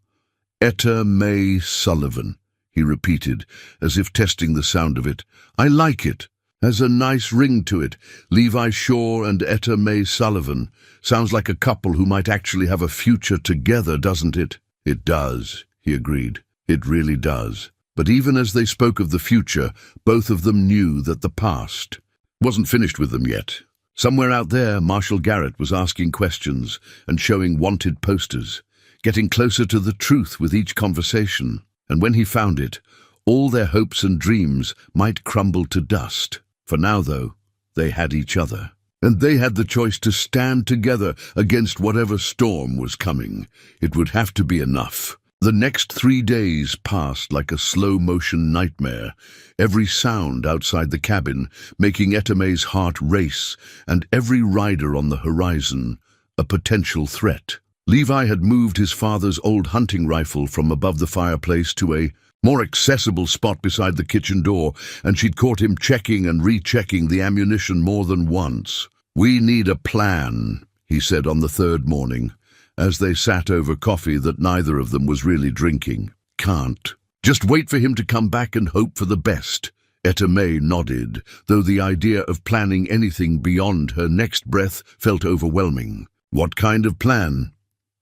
"Etta May Sullivan," he repeated, as if testing the sound of it. "I like it. Has a nice ring to it. Levi Shore and Etta May Sullivan. Sounds like a couple who might actually have a future together, doesn't it?" "It does," he agreed. "It really does." But even as they spoke of the future, both of them knew that the past wasn't finished with them yet. Somewhere out there, Marshal Garrett was asking questions and showing wanted posters, getting closer to the truth with each conversation. And when he found it, all their hopes and dreams might crumble to dust. For now, though, they had each other. And they had the choice to stand together against whatever storm was coming. It would have to be enough. The next 3 days passed like a slow-motion nightmare, every sound outside the cabin making Etta May's heart race, and every rider on the horizon a potential threat. Levi had moved his father's old hunting rifle from above the fireplace to a more accessible spot beside the kitchen door, and she'd caught him checking and rechecking the ammunition more than once. "We need a plan," he said on the third morning, as they sat over coffee that neither of them was really drinking. "Can't. Just wait for him to come back and hope for the best." Etta May nodded, though the idea of planning anything beyond her next breath felt overwhelming. "What kind of plan?"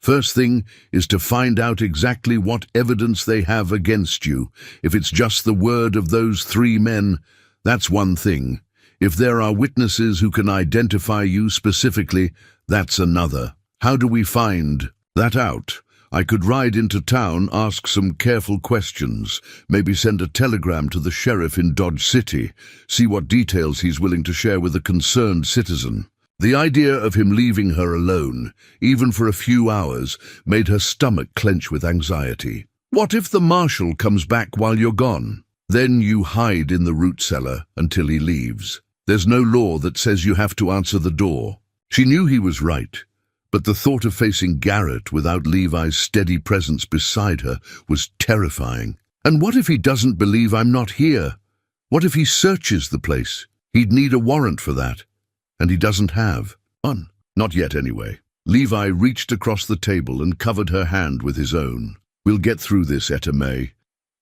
"First thing is to find out exactly what evidence they have against you. If it's just the word of those 3 men, that's one thing. If there are witnesses who can identify you specifically, that's another. How do we find that out? I could ride into town, ask some careful questions, maybe send a telegram to the sheriff in Dodge City, see what details he's willing to share with a concerned citizen." The idea of him leaving her alone, even for a few hours, made her stomach clench with anxiety. What if the marshal comes back while you're gone? Then you hide in the root cellar until he leaves. There's no law that says you have to answer the door. She knew he was right, but the thought of facing Garrett without Levi's steady presence beside her was terrifying. And what if he doesn't believe I'm not here? What if he searches the place? He'd need a warrant for that. And he doesn't have one. Not yet, anyway. Levi reached across the table and covered her hand with his own. "We'll get through this, Etta May.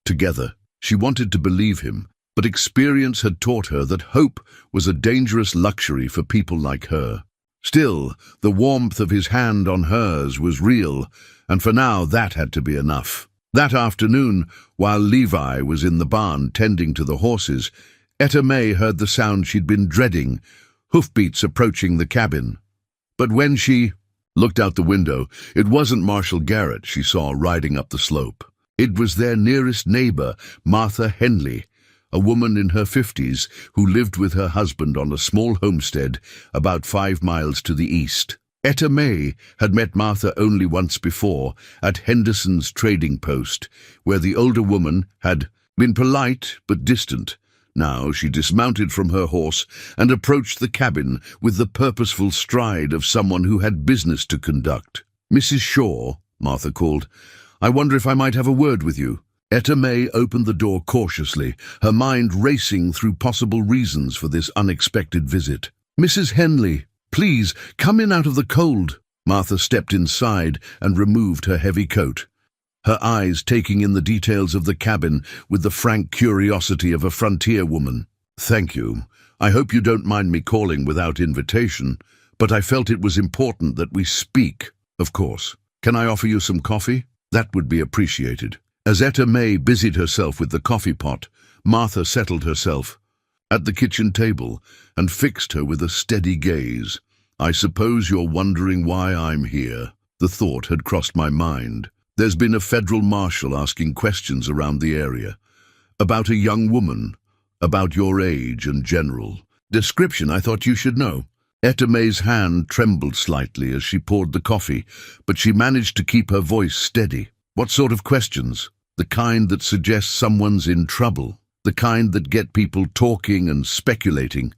Together." She wanted to believe him, but experience had taught her that hope was a dangerous luxury for people like her. Still, the warmth of his hand on hers was real, and for now that had to be enough. That afternoon, while Levi was in the barn tending to the horses, Etta May heard the sound she'd been dreading, hoofbeats approaching the cabin. But when she looked out the window, it wasn't Marshal Garrett she saw riding up the slope. It was their nearest neighbor, Martha Henley, a woman in her 50s who lived with her husband on a small homestead about 5 miles to the east. Etta May had met Martha only once before, at Henderson's trading post, where the older woman had been polite but distant. Now she dismounted from her horse and approached the cabin with the purposeful stride of someone who had business to conduct. "Mrs. Shaw," Martha called, "I wonder if I might have a word with you." Etta May opened the door cautiously, her mind racing through possible reasons for this unexpected visit. "Mrs. Henley, please, come in out of the cold." Martha stepped inside and removed her heavy coat, her eyes taking in the details of the cabin with the frank curiosity of a frontier woman. "Thank you. I hope you don't mind me calling without invitation, but I felt it was important that we speak." "Of course. Can I offer you some coffee?" "That would be appreciated." As Etta May busied herself with the coffee pot, Martha settled herself at the kitchen table and fixed her with a steady gaze. "I suppose you're wondering why I'm here." The thought had crossed my mind. "There's been a federal marshal asking questions around the area. About a young woman, about your age and general description I thought you should know." Etta May's hand trembled slightly as she poured the coffee, but she managed to keep her voice steady. "What sort of questions?" "The kind that suggest someone's in trouble. The kind that get people talking and speculating,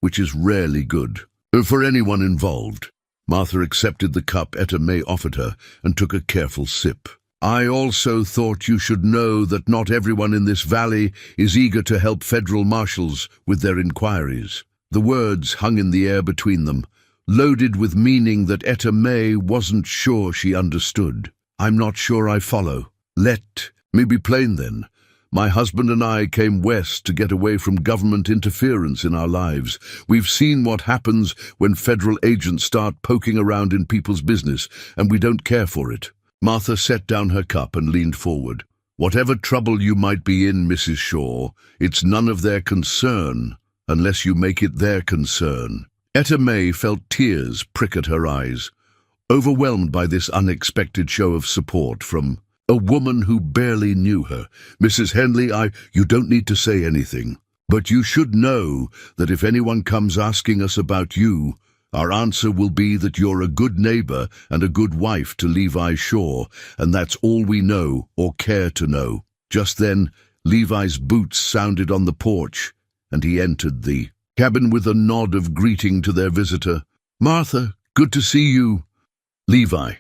which is rarely good for anyone involved." Martha accepted the cup Etta May offered her and took a careful sip. "I also thought you should know that not everyone in this valley is eager to help federal marshals with their inquiries." The words hung in the air between them, loaded with meaning that Etta May wasn't sure she understood. "I'm not sure I follow." "Let me be plain then. My husband and I came west to get away from government interference in our lives. We've seen what happens when federal agents start poking around in people's business, and we don't care for it." Martha set down her cup and leaned forward. "Whatever trouble you might be in, Mrs. Shaw, it's none of their concern unless you make it their concern." Etta May felt tears prick at her eyes, overwhelmed by this unexpected show of support from a woman who barely knew her. "Mrs. Henley, you don't need to say anything, but you should know that if anyone comes asking us about you, our answer will be that you're a good neighbor and a good wife to Levi Shaw, and that's all we know or care to know." Just then, Levi's boots sounded on the porch, and he entered the cabin with a nod of greeting to their visitor. "Martha, good to see you." Levi,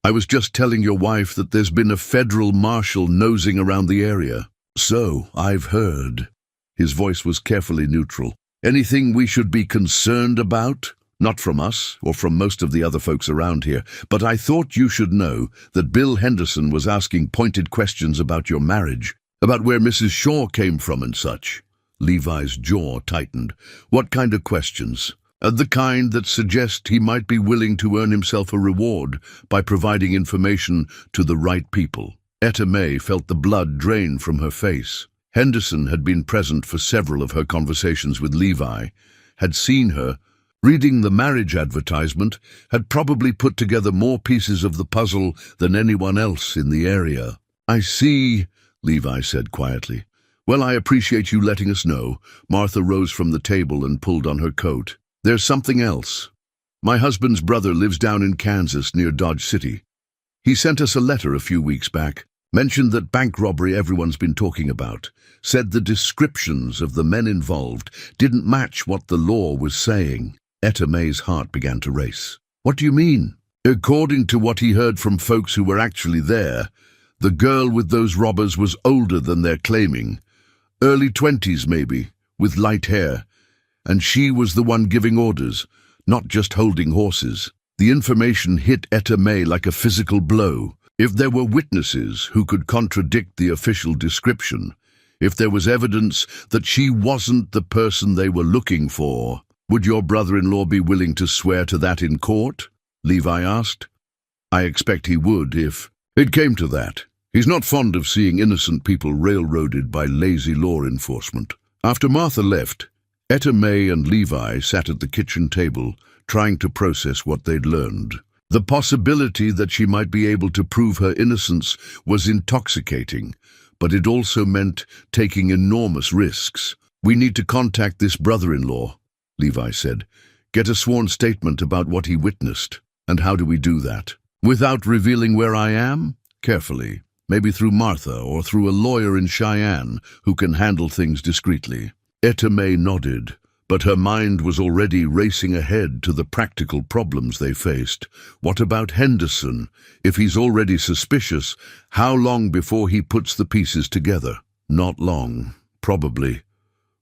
I was just telling your wife that there's been a federal marshal nosing around the area. So, I've heard. His voice was carefully neutral. Anything we should be concerned about? Not from us, or from most of the other folks around here, but I thought you should know that Bill Henderson was asking pointed questions about your marriage, about where Mrs. Shaw came from and such. Levi's jaw tightened. What kind of questions? The kind that suggest he might be willing to earn himself a reward by providing information to the right people. Etta May felt the blood drain from her face. Henderson had been present for several of her conversations with Levi, had seen her, reading the marriage advertisement, had probably put together more pieces of the puzzle than anyone else in the area. I see, Levi said quietly. Well, I appreciate you letting us know. Martha rose from the table and pulled on her coat. There's something else. My husband's brother lives down in Kansas near Dodge City. He sent us a letter a few weeks back, mentioned that bank robbery everyone's been talking about, said the descriptions of the men involved didn't match what the law was saying. Etta May's heart began to race. What do you mean? According to what he heard from folks who were actually there, the girl with those robbers was older than they're claiming. Early 20s maybe, with light hair. And she was the one giving orders, not just holding horses. The information hit Etta May like a physical blow. If there were witnesses who could contradict the official description, if there was evidence that she wasn't the person they were looking for, would your brother-in-law be willing to swear to that in court? Levi asked. I expect he would if it came to that. He's not fond of seeing innocent people railroaded by lazy law enforcement. After Martha left, Etta May and Levi sat at the kitchen table, trying to process what they'd learned. The possibility that she might be able to prove her innocence was intoxicating, but it also meant taking enormous risks. We need to contact this brother-in-law, Levi said. Get a sworn statement about what he witnessed. And how do we do that? Without revealing where I am? Carefully. Maybe through Martha or through a lawyer in Cheyenne who can handle things discreetly. Etta May nodded, but her mind was already racing ahead to the practical problems they faced. What about Henderson? If he's already suspicious, how long before he puts the pieces together? Not long, probably.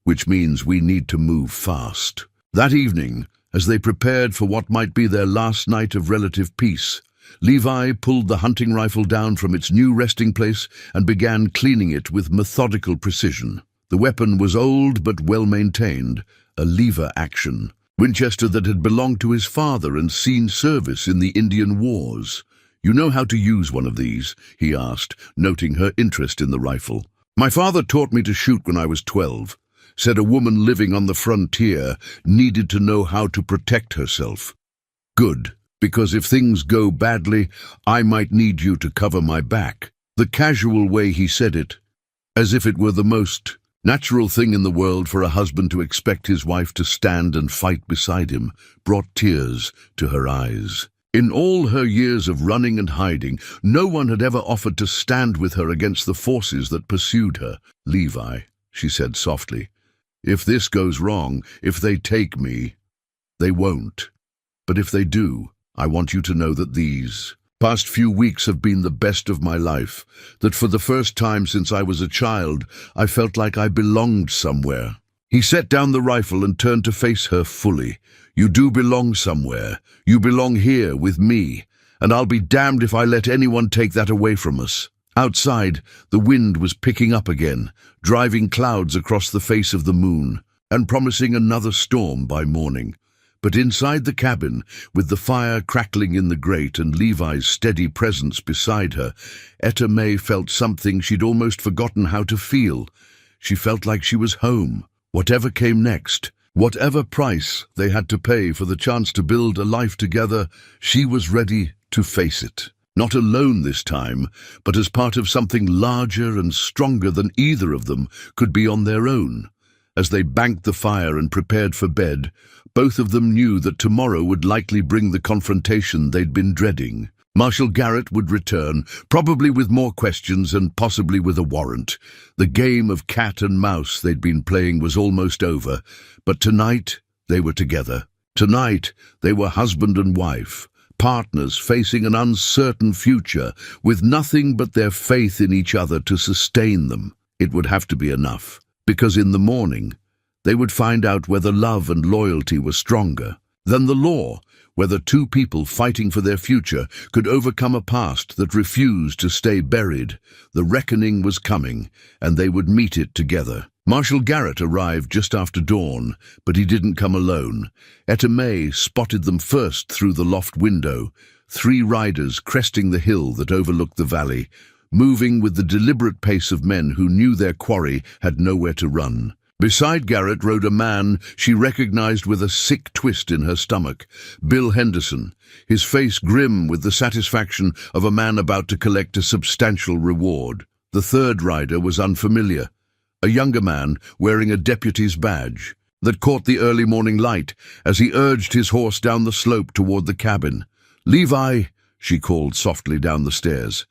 Which means we need to move fast. That evening, as they prepared for what might be their last night of relative peace, Levi pulled the hunting rifle down from its new resting place and began cleaning it with methodical precision. The weapon was old but well-maintained, a lever action, Winchester that had belonged to his father and seen service in the Indian Wars. You know how to use one of these? He asked, noting her interest in the rifle. My father taught me to shoot when I was 12. Said a woman living on the frontier needed to know how to protect herself. Good, because if things go badly, I might need you to cover my back. The casual way he said it, as if it were the most natural thing in the world for a husband to expect his wife to stand and fight beside him, brought tears to her eyes. In all her years of running and hiding, no one had ever offered to stand with her against the forces that pursued her. Levi, she said softly, if this goes wrong, if they take me, they won't. But if they do, I want you to know that these past few weeks have been the best of my life, that for the first time since I was a child, I felt like I belonged somewhere. He set down the rifle and turned to face her fully. You do belong somewhere. You belong here with me, and I'll be damned if I let anyone take that away from us. Outside, the wind was picking up again, driving clouds across the face of the moon, and promising another storm by morning. But inside the cabin, with the fire crackling in the grate and Levi's steady presence beside her, Etta May felt something she'd almost forgotten how to feel. She felt like she was home. Whatever came next, whatever price they had to pay for the chance to build a life together, she was ready to face it. Not alone this time, but as part of something larger and stronger than either of them could be on their own. As they banked the fire and prepared for bed, both of them knew that tomorrow would likely bring the confrontation they'd been dreading. Marshal Garrett would return, probably with more questions and possibly with a warrant. The game of cat and mouse they'd been playing was almost over, but tonight they were together. Tonight they were husband and wife, partners facing an uncertain future, with nothing but their faith in each other to sustain them. It would have to be enough, because in the morning, they would find out whether love and loyalty were stronger than the law, whether two people fighting for their future could overcome a past that refused to stay buried. The reckoning was coming, and they would meet it together. Marshal Garrett arrived just after dawn, but he didn't come alone. Etta May spotted them first through the loft window, 3 riders cresting the hill that overlooked the valley, moving with the deliberate pace of men who knew their quarry had nowhere to run. Beside Garrett rode a man she recognized with a sick twist in her stomach, Bill Henderson, his face grim with the satisfaction of a man about to collect a substantial reward. The third rider was unfamiliar, a younger man wearing a deputy's badge that caught the early morning light as he urged his horse down the slope toward the cabin. "Levi," she called softly down the stairs.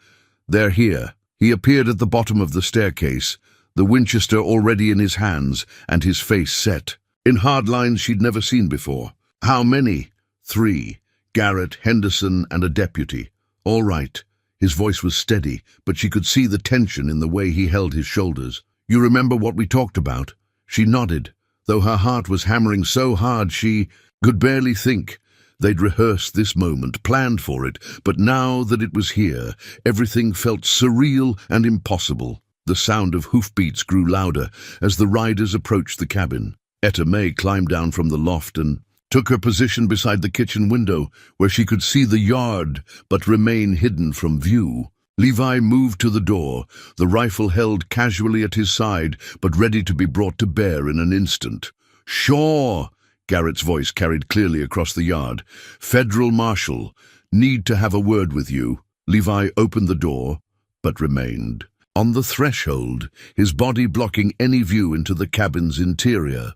"They're here." He appeared at the bottom of the staircase, the Winchester already in his hands and his face set, in hard lines she'd never seen before. "How many?" 3. Garrett, Henderson, and a deputy. "All right." His voice was steady, but she could see the tension in the way he held his shoulders. "You remember what we talked about?" She nodded, though her heart was hammering so hard she could barely think. They'd rehearsed this moment, planned for it, but now that it was here, everything felt surreal and impossible. The sound of hoofbeats grew louder as the riders approached the cabin. Etta May climbed down from the loft and took her position beside the kitchen window, where she could see the yard but remain hidden from view. Levi moved to the door, the rifle held casually at his side but ready to be brought to bear in an instant. "Shaw!" Garrett's voice carried clearly across the yard. "Federal Marshal, need to have a word with you." Levi opened the door, but remained on the threshold, his body blocking any view into the cabin's interior.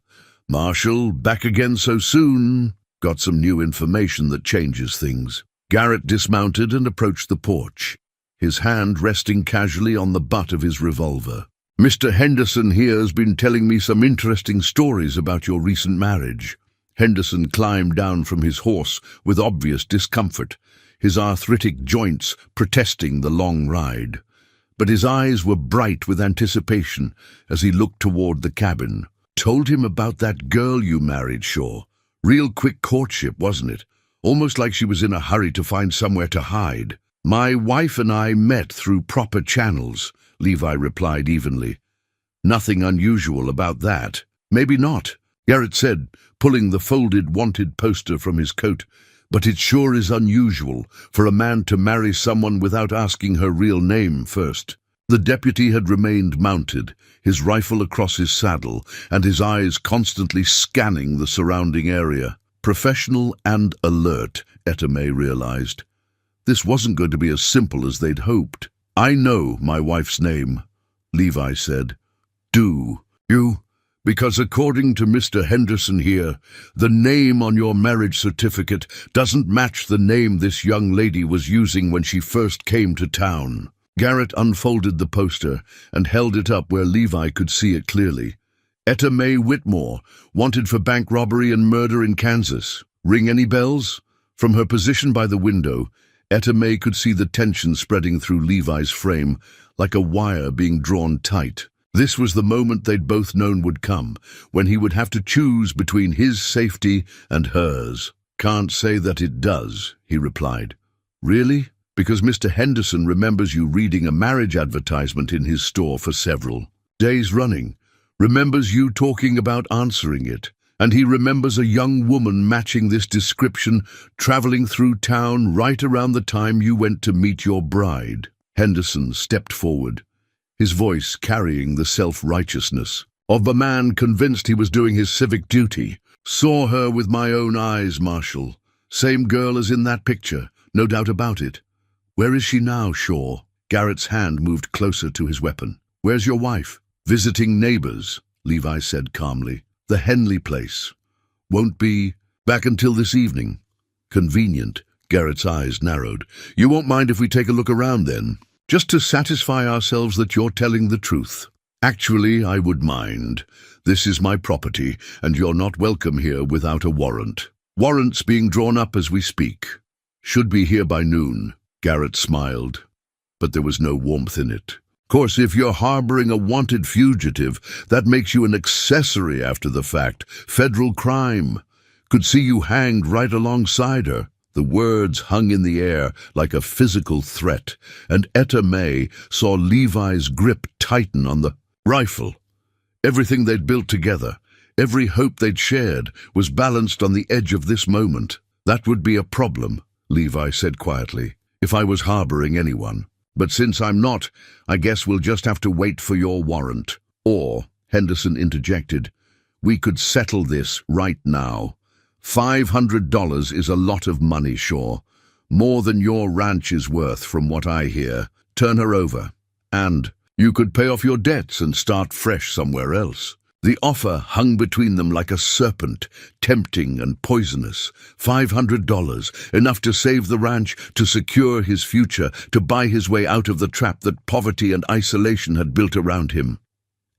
"Marshal, back again so soon?" "Got some new information that changes things." Garrett dismounted and approached the porch, his hand resting casually on the butt of his revolver. "Mr. Henderson here has been telling me some interesting stories about your recent marriage." Henderson climbed down from his horse with obvious discomfort, his arthritic joints protesting the long ride. But his eyes were bright with anticipation as he looked toward the cabin. "Told him about that girl you married, Shaw. Real quick courtship, wasn't it? Almost like she was in a hurry to find somewhere to hide." "My wife and I met through proper channels," Levi replied evenly. "Nothing unusual about that." "Maybe not," Garrett said, pulling the folded wanted poster from his coat. "But it sure is unusual for a man to marry someone without asking her real name first." The deputy had remained mounted, his rifle across his saddle, and his eyes constantly scanning the surrounding area. Professional and alert, Etta May realized. This wasn't going to be as simple as they'd hoped. "I know my wife's name," Levi said. "Do you? Because according to Mr. Henderson here, the name on your marriage certificate doesn't match the name this young lady was using when she first came to town." Garrett unfolded the poster and held it up where Levi could see it clearly. "Etta May Whitmore, wanted for bank robbery and murder in Kansas. Ring any bells?" From her position by the window, Etta May could see the tension spreading through Levi's frame, like a wire being drawn tight. This was the moment they'd both known would come, when he would have to choose between his safety and hers. "Can't say that it does," he replied. "Really? Because Mr. Henderson remembers you reading a marriage advertisement in his store for several days running, remembers you talking about answering it, and he remembers a young woman matching this description traveling through town right around the time you went to meet your bride." Henderson stepped forward, his voice carrying the self-righteousness of a man convinced he was doing his civic duty. "Saw her with my own eyes, Marshal. Same girl as in that picture, no doubt about it." "Where is she now, Shaw?" Garrett's hand moved closer to his weapon. "Where's your wife?" "Visiting neighbors," Levi said calmly. "The Henley place. Won't be back until this evening." "Convenient." Garrett's eyes narrowed. "You won't mind if we take a look around then? Just to satisfy ourselves that you're telling the truth." "Actually, I would mind. This is my property, and you're not welcome here without a warrant." "Warrants being drawn up as we speak." Should be here by noon. Garrett smiled, but there was no warmth in it. Course, if you're harboring a wanted fugitive, that makes you an accessory after the fact. Federal crime. Could see you hanged right alongside her. The words hung in the air like a physical threat, and Etta May saw Levi's grip tighten on the rifle. Everything they'd built together, every hope they'd shared, was balanced on the edge of this moment. That would be a problem, Levi said quietly, if I was harboring anyone. But since I'm not, I guess we'll just have to wait for your warrant. Or, Henderson interjected, we could settle this right now. $500 is a lot of money, Shaw. More than your ranch is worth, from what I hear. Turn her over. And you could pay off your debts and start fresh somewhere else. The offer hung between them like a serpent, tempting and poisonous. $500, enough to save the ranch, to secure his future, to buy his way out of the trap that poverty and isolation had built around him.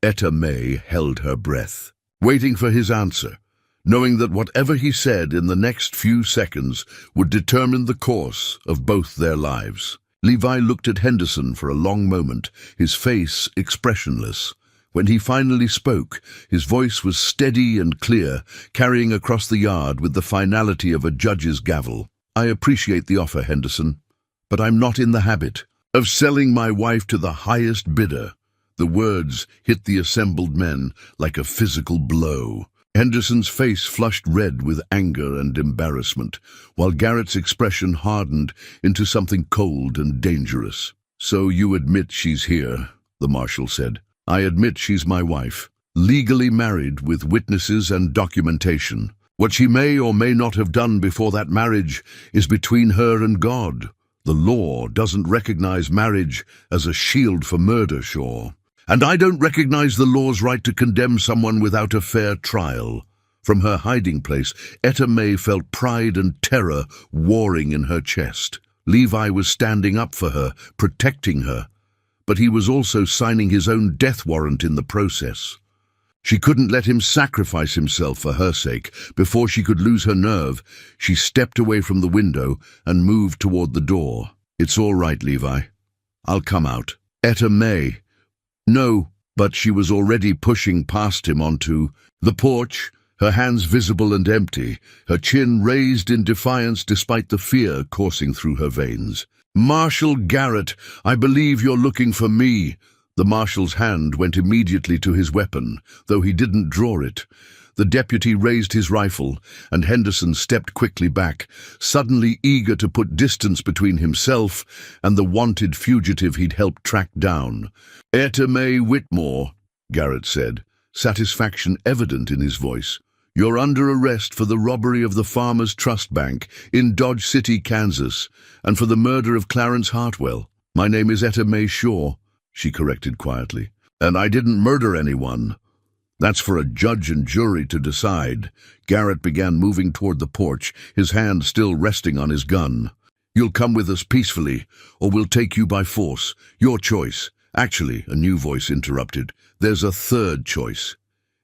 Etta May held her breath, waiting for his answer, knowing that whatever he said in the next few seconds would determine the course of both their lives. Levi looked at Henderson for a long moment, his face expressionless. When he finally spoke, his voice was steady and clear, carrying across the yard with the finality of a judge's gavel. I appreciate the offer, Henderson, but I'm not in the habit of selling my wife to the highest bidder. The words hit the assembled men like a physical blow. Henderson's face flushed red with anger and embarrassment, while Garrett's expression hardened into something cold and dangerous. So you admit she's here, the marshal said. I admit she's my wife, legally married with witnesses and documentation. What she may or may not have done before that marriage is between her and God. The law doesn't recognize marriage as a shield for murder, Shaw. And I don't recognize the law's right to condemn someone without a fair trial. From her hiding place, Etta May felt pride and terror warring in her chest. Levi was standing up for her, protecting her, but he was also signing his own death warrant in the process. She couldn't let him sacrifice himself for her sake. Before she could lose her nerve, she stepped away from the window and moved toward the door. It's all right, Levi. I'll come out. Etta May. No, but she was already pushing past him onto the porch, her hands visible and empty, her chin raised in defiance despite the fear coursing through her veins. Marshal Garrett, I believe you're looking for me. The marshal's hand went immediately to his weapon, though he didn't draw it. The deputy raised his rifle, and Henderson stepped quickly back, suddenly eager to put distance between himself and the wanted fugitive he'd helped track down. Etta May Whitmore, Garrett said, satisfaction evident in his voice. You're under arrest for the robbery of the Farmers Trust Bank in Dodge City, Kansas, and for the murder of Clarence Hartwell. My name is Etta May Shaw, she corrected quietly, and I didn't murder anyone. That's for a judge and jury to decide. Garrett began moving toward the porch, his hand still resting on his gun. You'll come with us peacefully, or we'll take you by force. Your choice. Actually, a new voice interrupted. There's a third choice.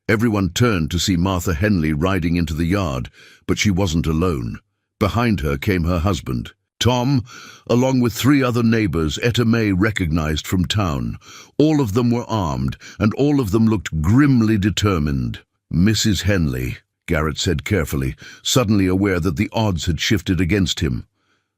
Everyone turned to see Martha Henley riding into the yard, but she wasn't alone. Behind her came her husband, Tom, along with 3 other neighbors Etta May recognized from town. All of them were armed, and all of them looked grimly determined. Mrs. Henley, Garrett said carefully, suddenly aware that the odds had shifted against him.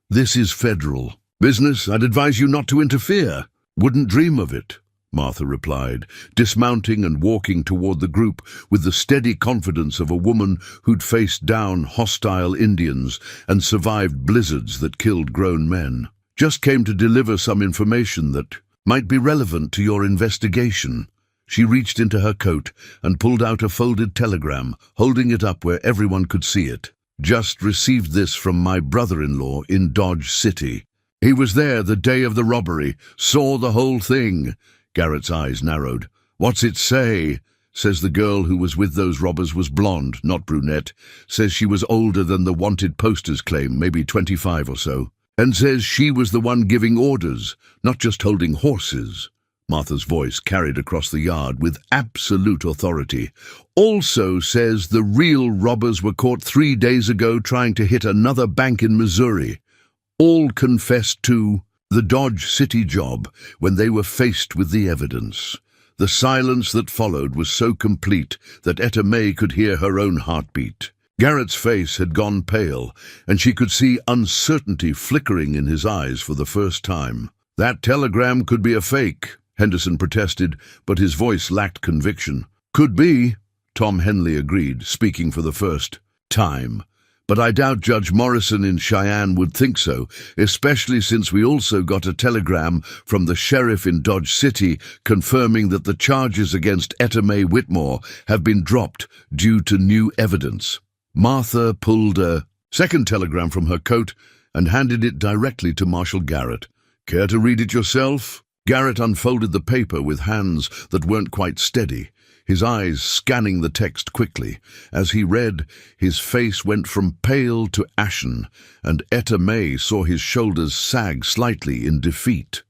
This is federal business. I'd advise you not to interfere. Wouldn't dream of it, Martha replied, dismounting and walking toward the group with the steady confidence of a woman who'd faced down hostile Indians and survived blizzards that killed grown men. Just came to deliver some information that might be relevant to your investigation. She reached into her coat and pulled out a folded telegram, holding it up where everyone could see it. Just received this from my brother-in-law in Dodge City. He was there the day of the robbery, saw the whole thing. Garrett's eyes narrowed. What's it say? Says the girl who was with those robbers was blonde, not brunette. Says she was older than the wanted posters claim, maybe 25 or so. And says she was the one giving orders, not just holding horses. Martha's voice carried across the yard with absolute authority. Also says the real robbers were caught 3 days ago trying to hit another bank in Missouri. All confessed to the Dodge City job when they were faced with the evidence. The silence that followed was so complete that Etta May could hear her own heartbeat. Garrett's face had gone pale, and she could see uncertainty flickering in his eyes for the first time. "That telegram could be a fake," Henderson protested, but his voice lacked conviction. "Could be," Tom Henley agreed, speaking for the first time. "But I doubt Judge Morrison in Cheyenne would think so, especially since we also got a telegram from the sheriff in Dodge City confirming that the charges against Etta Mae Whitmore have been dropped due to new evidence." Martha pulled a second telegram from her coat and handed it directly to Marshal Garrett. "Care to read it yourself?" Garrett unfolded the paper with hands that weren't quite steady, his eyes scanning the text quickly. As he read, his face went from pale to ashen, and Etta May saw his shoulders sag slightly in defeat.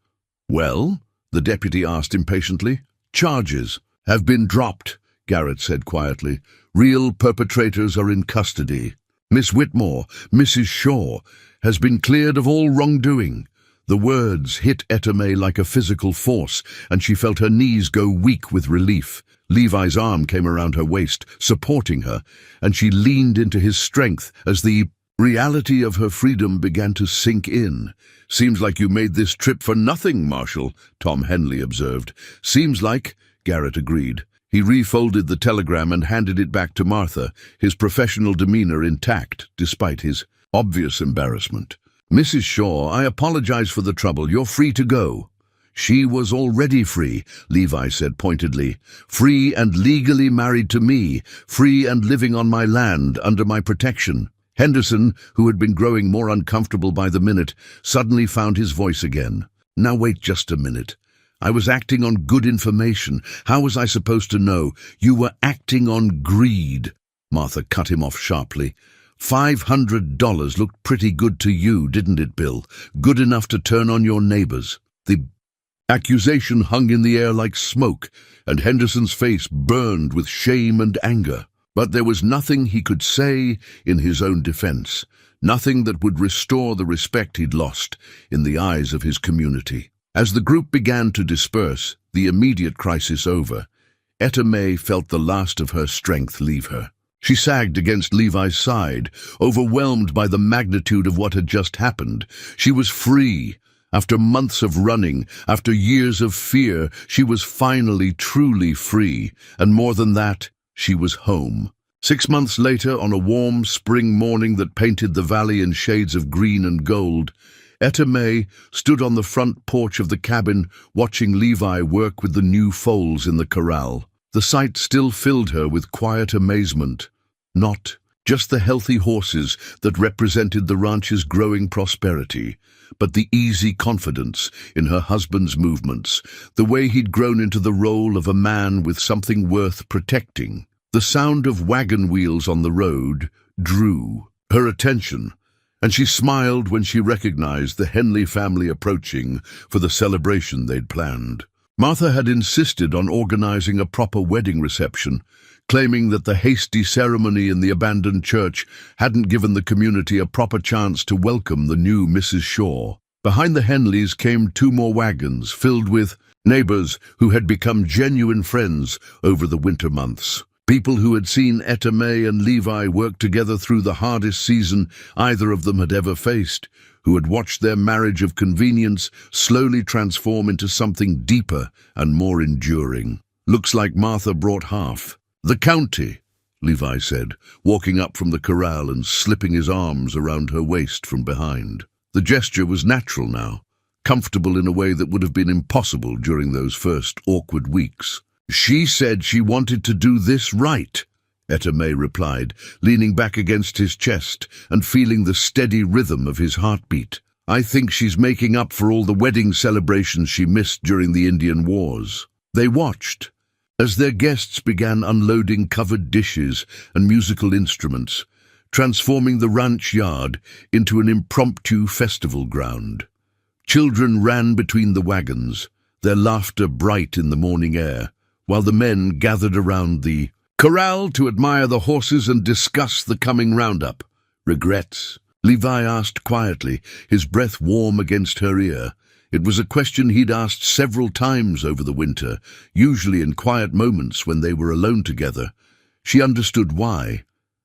"Well?" the deputy asked impatiently. "Charges have been dropped," Garrett said quietly. "Real perpetrators are in custody. Miss Whitmore, Mrs. Shaw, has been cleared of all wrongdoing." The words hit Etta May like a physical force, and she felt her knees go weak with relief. Levi's arm came around her waist, supporting her, and she leaned into his strength as the reality of her freedom began to sink in. "Seems like you made this trip for nothing, Marshal," Tom Henley observed. "Seems like," Garrett agreed. He refolded the telegram and handed it back to Martha, his professional demeanor intact despite his obvious embarrassment. "Mrs. Shaw, I apologize for the trouble. You're free to go." "She was already free," Levi said pointedly. "Free and legally married to me, free and living on my land under my protection." Henderson, who had been growing more uncomfortable by the minute, suddenly found his voice again. "Now wait just a minute. I was acting on good information. How was I supposed to know? You were acting on greed." Martha cut him off sharply. $500 looked pretty good to you, didn't it, Bill? Good enough to turn on your neighbors. The accusation hung in the air like smoke, and Henderson's face burned with shame and anger. But there was nothing he could say in his own defense, nothing that would restore the respect he'd lost in the eyes of his community. As the group began to disperse, the immediate crisis over, Etta May felt the last of her strength leave her. She sagged against Levi's side, overwhelmed by the magnitude of what had just happened. She was free. After months of running, after years of fear, she was finally truly free. And more than that, she was home. 6 months later, on a warm spring morning that painted the valley in shades of green and gold, Etta May stood on the front porch of the cabin watching Levi work with the new foals in the corral. The sight still filled her with quiet amazement. Not just the healthy horses that represented the ranch's growing prosperity, but the easy confidence in her husband's movements, the way he'd grown into the role of a man with something worth protecting. The sound of wagon wheels on the road drew her attention, and she smiled when she recognized the Henley family approaching for the celebration they'd planned. Martha had insisted on organizing a proper wedding reception, claiming that the hasty ceremony in the abandoned church hadn't given the community a proper chance to welcome the new Mrs. Shaw. Behind the Henleys came 2 more wagons filled with neighbors who had become genuine friends over the winter months. People who had seen Etta May and Levi work together through the hardest season either of them had ever faced, who had watched their marriage of convenience slowly transform into something deeper and more enduring. "Looks like Martha brought half." "The county," Levi said, walking up from the corral and slipping his arms around her waist from behind. The gesture was natural now, comfortable in a way that would have been impossible during those first awkward weeks. "She said she wanted to do this right," Etta May replied, leaning back against his chest and feeling the steady rhythm of his heartbeat. "I think she's making up for all the wedding celebrations she missed during the Indian Wars." They watched as their guests began unloading covered dishes and musical instruments, transforming the ranch yard into an impromptu festival ground. Children ran between the wagons, their laughter bright in the morning air, while the men gathered around the corral to admire the horses and discuss the coming roundup. "Regrets?" Levi asked quietly, his breath warm against her ear. It was a question he'd asked several times over the winter, usually in quiet moments when they were alone together. She understood why.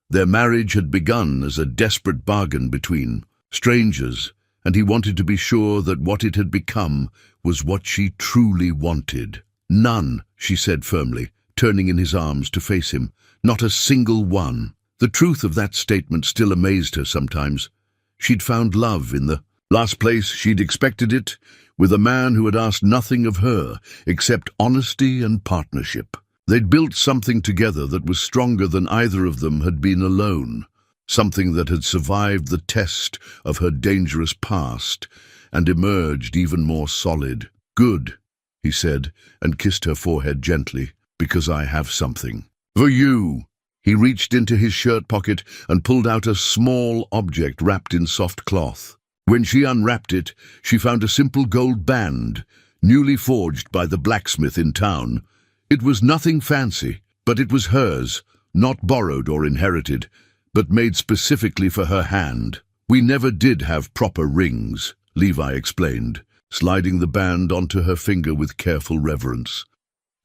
Their marriage had begun as a desperate bargain between strangers, and he wanted to be sure that what it had become was what she truly wanted. "None," she said firmly, turning in his arms to face him. "Not a single one." The truth of that statement still amazed her sometimes. She'd found love in the last place she'd expected it, with a man who had asked nothing of her except honesty and partnership. They'd built something together that was stronger than either of them had been alone, something that had survived the test of her dangerous past and emerged even more solid. "Good," he said, and kissed her forehead gently, "because I have something for you." He reached into his shirt pocket and pulled out a small object wrapped in soft cloth. When she unwrapped it, she found a simple gold band, newly forged by the blacksmith in town. It was nothing fancy, but it was hers, not borrowed or inherited, but made specifically for her hand. "We never did have proper rings," Levi explained, sliding the band onto her finger with careful reverence.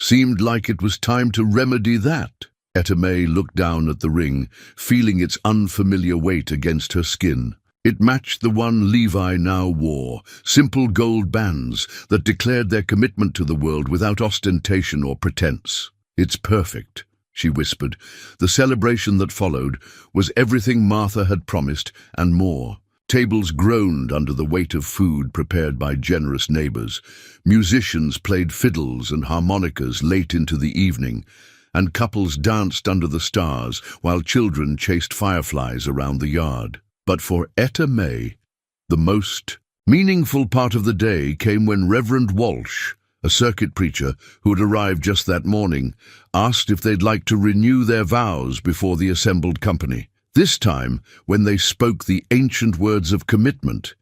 "Seemed like it was time to remedy that." Etta May looked down at the ring, feeling its unfamiliar weight against her skin. It matched the one Levi now wore, simple gold bands that declared their commitment to the world without ostentation or pretense. "It's perfect," she whispered. The celebration that followed was everything Martha had promised and more. Tables groaned under the weight of food prepared by generous neighbors. Musicians played fiddles and harmonicas late into the evening, and couples danced under the stars while children chased fireflies around the yard. But for Etta May, the most meaningful part of the day came when Reverend Walsh, a circuit preacher who had arrived just that morning, asked if they'd like to renew their vows before the assembled company. This time, when they spoke the ancient words of commitment,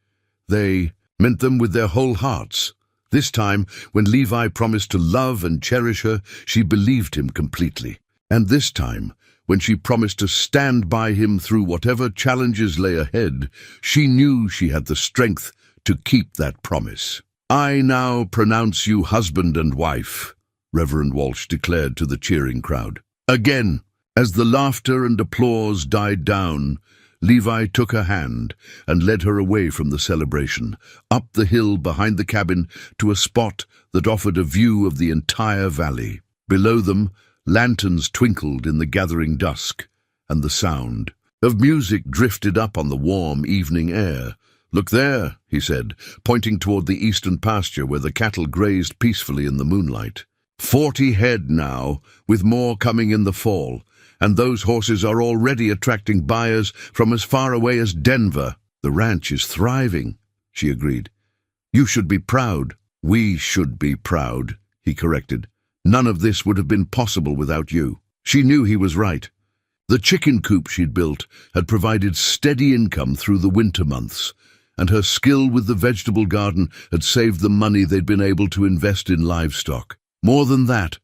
they meant them with their whole hearts. This time, when Levi promised to love and cherish her, she believed him completely. And this time, when she promised to stand by him through whatever challenges lay ahead, she knew she had the strength to keep that promise. "I now pronounce you husband and wife," Reverend Walsh declared to the cheering crowd. Again, as the laughter and applause died down, Levi took her hand and led her away from the celebration, up the hill behind the cabin to a spot that offered a view of the entire valley. Below them, lanterns twinkled in the gathering dusk, and the sound of music drifted up on the warm evening air. "Look there," he said, pointing toward the eastern pasture where the cattle grazed peacefully in the moonlight. 40 head now, with more coming in the fall, and those horses are already attracting buyers from as far away as Denver. "The ranch is thriving," she agreed. "You should be proud." "We should be proud," he corrected. "None of this would have been possible without you." She knew he was right. The chicken coop she'd built had provided steady income through the winter months, and her skill with the vegetable garden had saved the money they'd been able to invest in livestock. More than that,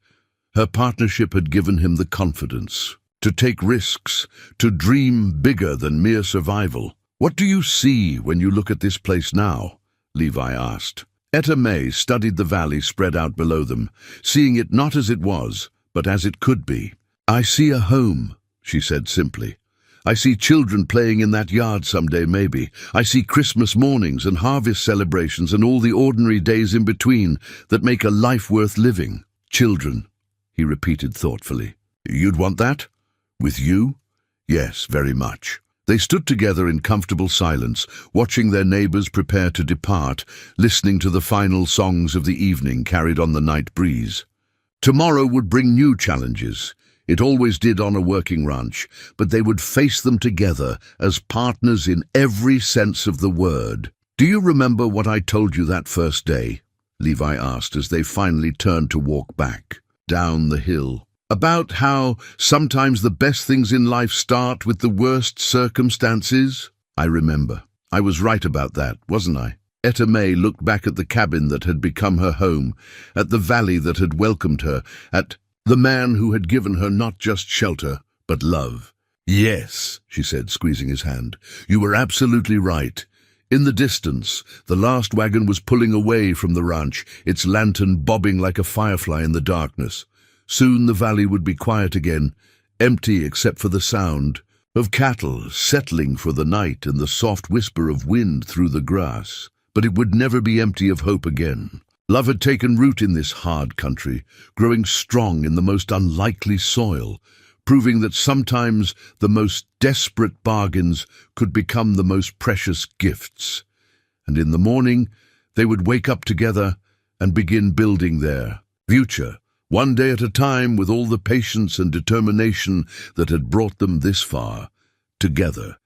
her partnership had given him the confidence to take risks, to dream bigger than mere survival. "What do you see when you look at this place now?" Levi asked. Etta May studied the valley spread out below them, seeing it not as it was, but as it could be. "I see a home," she said simply. "I see children playing in that yard someday, maybe. I see Christmas mornings and harvest celebrations and all the ordinary days in between that make a life worth living." "Children," he repeated thoughtfully. "You'd want that? With you?" "Yes, very much." They stood together in comfortable silence, watching their neighbors prepare to depart, listening to the final songs of the evening carried on the night breeze. Tomorrow would bring new challenges. It always did on a working ranch, but they would face them together as partners in every sense of the word. "Do you remember what I told you that first day?" Levi asked as they finally turned to walk back down the hill. "About how sometimes the best things in life start with the worst circumstances?" "I remember. I was right about that, wasn't I?" Etta May looked back at the cabin that had become her home, at the valley that had welcomed her, at the man who had given her not just shelter, but love. Yes, she said, squeezing his hand. You were absolutely right. In the distance, the last wagon was pulling away from the ranch, its lantern bobbing like a firefly in the darkness. Soon the valley would be quiet again, empty except for the sound of cattle settling for the night and the soft whisper of wind through the grass. But it would never be empty of hope again. Love had taken root in this hard country, growing strong in the most unlikely soil, proving that sometimes the most desperate bargains could become the most precious gifts. And in the morning, they would wake up together and begin building their future, one day at a time, with all the patience and determination that had brought them this far, together.